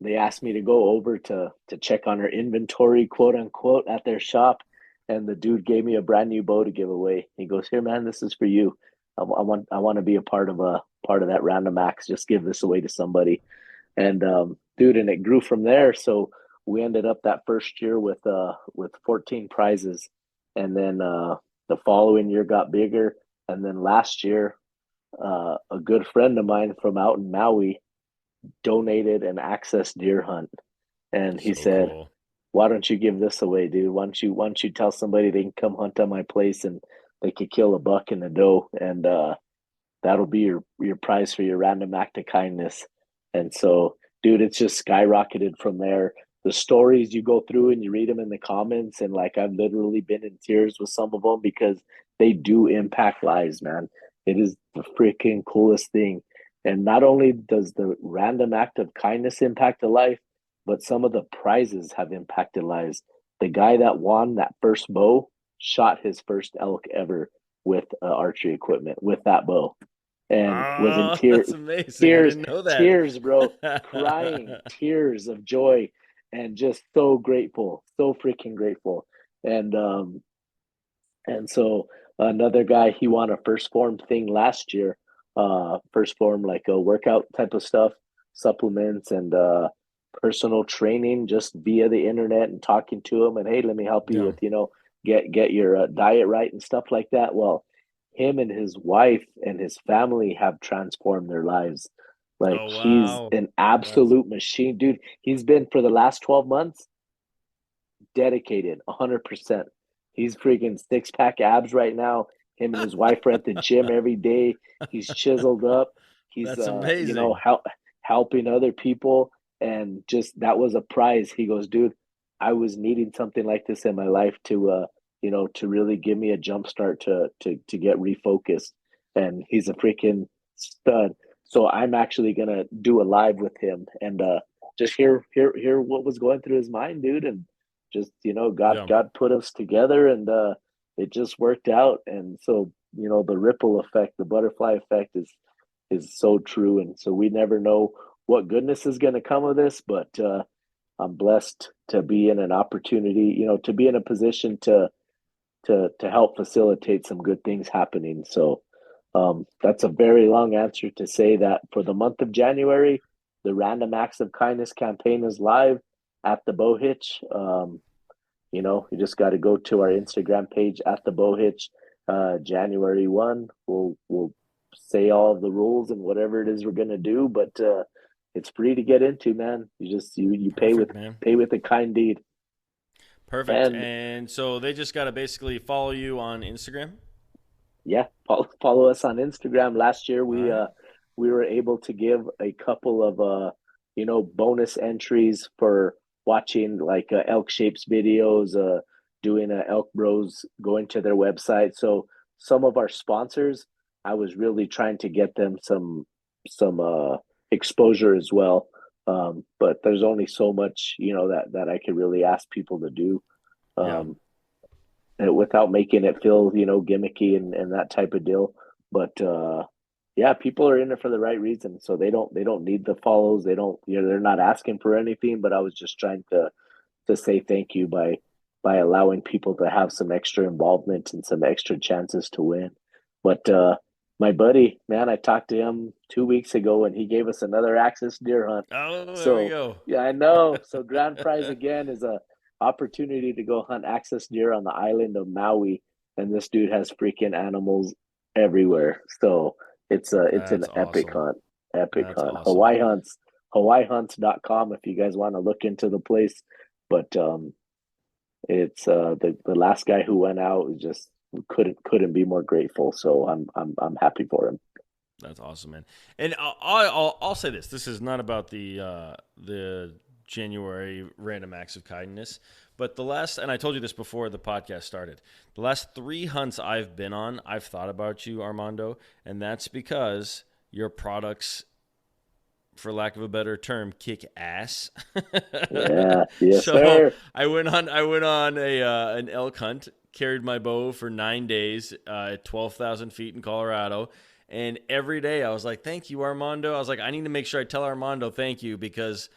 they asked me to go over to check on her inventory, quote unquote, at their shop. And the dude gave me a brand new bow to give away. He goes, "Here, man, this is for you. I want to be a part of that random acts. Just give this away to somebody." And dude, and it grew from there. So we ended up that first year with 14 prizes, and then the following year got bigger, and then last year, a good friend of mine from out in Maui donated an access deer hunt, and he So said, cool. "Why don't you give this away, dude? Why don't you tell somebody they can come hunt on my place and they could kill a buck and a doe, and that'll be your prize for your random act of kindness." And so, dude, it's just skyrocketed from there. The stories you go through and you read them in the comments, and like I've literally been in tears with some of them because they do impact lives, man. It is the freaking coolest thing. And not only does the random act of kindness impact a life, but some of the prizes have impacted lives. The guy that won that first bow shot his first elk ever with archery equipment with that bow, and was in Oh, that's amazing. I didn't know that. tears, bro, crying, tears of joy, and just so grateful, so freaking grateful. And so another guy, he won a first form thing last year, first form like a workout type of stuff, supplements and personal training just via the internet, and talking to him and, hey, let me help you Yeah. with get your diet right and stuff like that. Well, him and his wife and his family have transformed their lives. Like, Oh, he's wow. an That's absolute machine, dude. He's been, for the last 12 months, dedicated 100%. He's freaking six pack abs right now. Him and his wife are at the gym every day. He's chiseled up. He's that's amazing. helping other people, and just that was a prize. He goes, dude, I was needing something like this in my life to really give me a jump start to get refocused. And he's a freaking stud. So I'm actually gonna do a live with him, and just hear what was going through his mind, dude. And just, god Yeah. god put us together, and it just worked out. And so, the ripple effect, the butterfly effect is so true. And so we never know what goodness is going to come of this, but I'm blessed to be in an opportunity, to be in a position to help facilitate some good things happening. So that's a very long answer to say that for the month of January, the Random Acts of Kindness campaign is live at the Bow Hitch. You just got to go to our Instagram page at the Bow Hitch. January 1, we'll say all of the rules and whatever it is we're gonna do, but it's free to get into, man. You pay with Perfect, man. a kind deed. Perfect. And And so they just got to basically follow you on Instagram. yeah, follow us on Instagram. Last year All right. we were able to give a couple of bonus entries for watching like Elk Shapes videos, doing Elk Bros, going to their website. So some of our sponsors, I was really trying to get them some exposure as well. But there's only so much that I could really ask people to do. Yeah. Um, without making it feel gimmicky and that type of deal. But Yeah, people are in it for the right reason. So they don't need the follows. They don't, they're not asking for anything, but I was just trying to say thank you by allowing people to have some extra involvement and some extra chances to win. But my buddy, man, I talked to him 2 weeks ago and he gave us another access deer hunt. Oh, there we So go. yeah, I know. So grand prize again is a opportunity to go hunt access deer on the island of Maui, and this dude has freaking animals everywhere. So it's an That's epic awesome. hunt. Epic That's hunt. awesome. HawaiiHunts.com if you guys want to look into the place. But it's the last guy who went out was just couldn't be more grateful. So I'm happy for him. That's awesome, man. And I'll say this: this is not about the January random acts of kindness, but the last, and I told you this before the podcast started. The last 3 hunts I've been on, I've thought about you, Armando, and that's because your products, for lack of a better term, kick ass. Yeah, yes, So sir. I went on a an elk hunt, carried my bow for 9 days at 12,000 feet in Colorado. And every day I was like, thank you, Armando. I was like, I need to make sure I tell Armando thank you because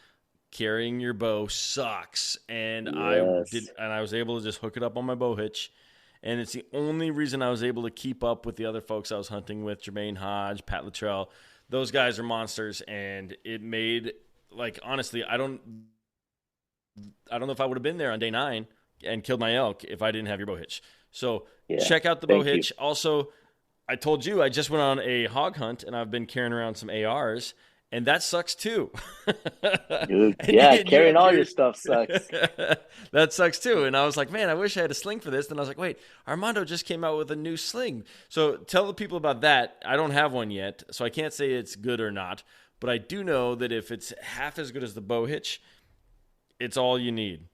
carrying your bow sucks. And Yes. I was able to just hook it up on my bow hitch. And it's the only reason I was able to keep up with the other folks I was hunting with, Jermaine Hodge, Pat Luttrell. Those guys are monsters. And it made, like, honestly, I don't know if I would have been there on day 9 and killed my elk if I didn't have your bow hitch. So Yeah. check out the bow Thank you, hitch. Also, I told you I just went on a hog hunt and I've been carrying around some ARs, and that sucks too. dude. and Yeah, you carrying have all your your stuff sucks. that sucks too. And I was like, man, I wish I had a sling for this. Then I was like, wait, Armando just came out with a new sling. So tell the people about that. I don't have one yet, so I can't say it's good or not. But I do know that if it's half as good as the bow hitch, it's all you need.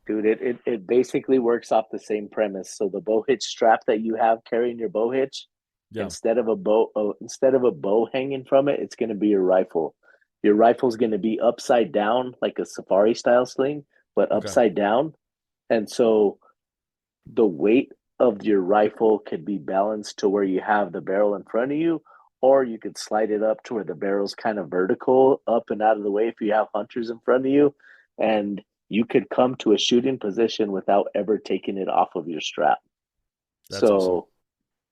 Dude, it basically works off the same premise. So the bow hitch strap that you have carrying your bow hitch, Yeah. instead of a bow hanging from it, it's going to be your rifle. Your rifle's going to be upside down like a safari style sling, but Okay. upside down. And so the weight of your rifle could be balanced to where you have the barrel in front of you, or you could slide it up to where the barrel's kind of vertical up and out of the way if you have hunters in front of you. And you could come to a shooting position without ever taking it off of your strap. That's awesome. So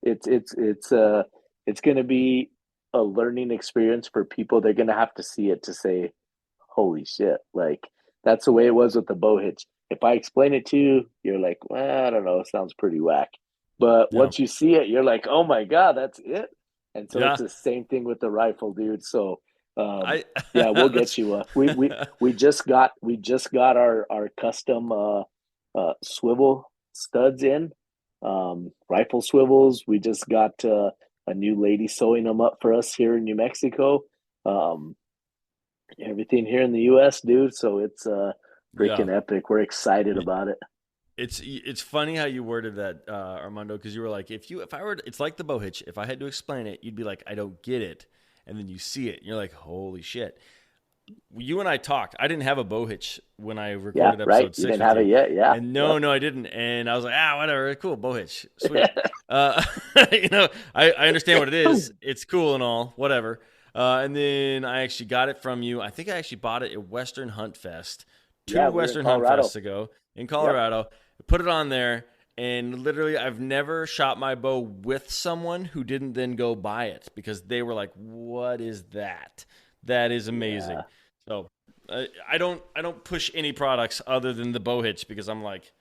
it's going to be a learning experience for people. They're going to have to see it to say, "Holy shit!" Like that's the way it was with the bow hitch. If I explain it to you, you're like, well, I don't know, it sounds pretty whack. But Yeah. once you see it, you're like, oh my god, that's it. And so it's Yeah. the same thing with the rifle, dude. So um, I yeah, we'll get that's you. We just got our custom swivel studs in, rifle swivels. We just got a new lady sewing them up for us here in New Mexico. Um, Everything here in the US, dude. So it's yeah. freaking epic. We're excited about it. It's funny how you worded that, Armando, because you were like, if I were, it's like the bow hitch. If I had to explain it, you'd be like, I don't get it, and then you see it, and you're like, holy shit. You and I talked. I didn't have a bow hitch when I Yeah, recorded right. episode You 6 didn't with have it you, yet. Yeah. and Yep. no, I didn't. And I was like, whatever, cool, bow hitch, sweet. Uh, I understand what it is. It's cool and all, whatever. And then I actually got it from you. I think I actually bought it at Western Hunt Fest, Yeah, two we were in Western Hunt Colorado. Fests ago in Yep. Colorado. Put it on there, and literally, I've never shot my bow with someone who didn't then go buy it because they were like, "What is that? That is amazing." Yeah. So I don't push any products other than the bow hitch because I'm like,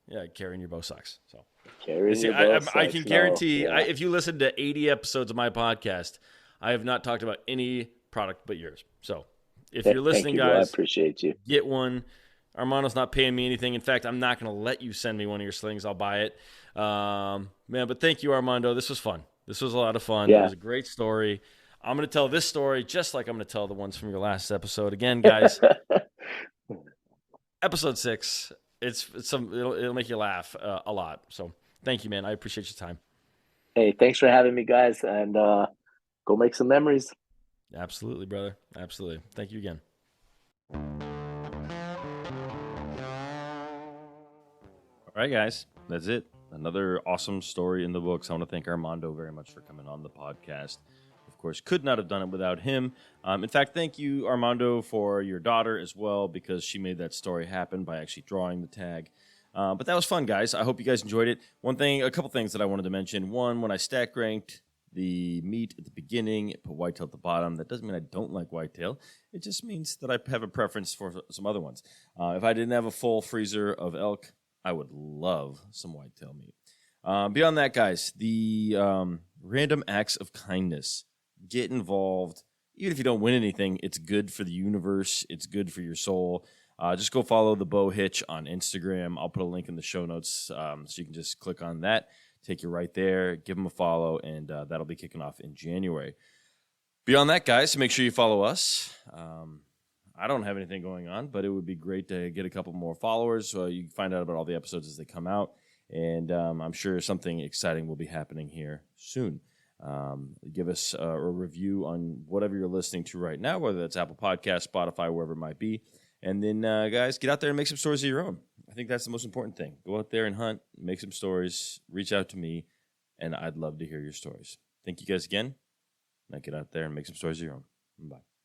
yeah, carrying your bow sucks. So Carrying see, your bow I can sucks. No. guarantee Yeah. if you listen to 80 episodes of my podcast, I have not talked about any product but yours. So if you're Thank listening, you, bro. I guys, appreciate you. get one. Armando's not paying me anything. In fact, I'm not going to let you send me one of your slings. I'll buy it. Man, but thank you, Armando. This was fun. This was a lot of fun. It Yeah. was a great story. I'm going to tell this story just like I'm going to tell the ones from your last episode. Again, guys, episode 6. It'll make you laugh a lot. So thank you, man. I appreciate your time. Hey, thanks for having me, guys, and go make some memories. Absolutely, brother. Absolutely. Thank you again. All right, guys. That's it. Another awesome story in the books. I want to thank Armando very much for coming on the podcast. of course, could not have done it without him. In fact, thank you, Armando, for your daughter as well, because she made that story happen by actually drawing the tag. But that was fun, guys. I hope you guys enjoyed it. A couple things that I wanted to mention. One, when I stack ranked the meat at the beginning, put whitetail at the bottom. That doesn't mean I don't like whitetail. It just means that I have a preference for some other ones. If I didn't have a full freezer of elk, I would love some whitetail meat. Beyond that, guys, the random acts of kindness. Get involved. Even if you don't win anything, it's good for the universe. It's good for your soul. Just go follow the Bow Hitch on Instagram. I'll put a link in the show notes so you can just click on that, take you right there, give them a follow, and that'll be kicking off in January. Beyond that, guys, make sure you follow us. I don't have anything going on, but it would be great to get a couple more followers so you can find out about all the episodes as they come out. And I'm sure something exciting will be happening here soon. Give us a review on whatever you're listening to right now, whether that's Apple Podcasts, Spotify, wherever it might be. And then, guys, get out there and make some stories of your own. I think that's the most important thing. Go out there and hunt, make some stories, reach out to me, and I'd love to hear your stories. Thank you guys again. Now get out there and make some stories of your own. Bye.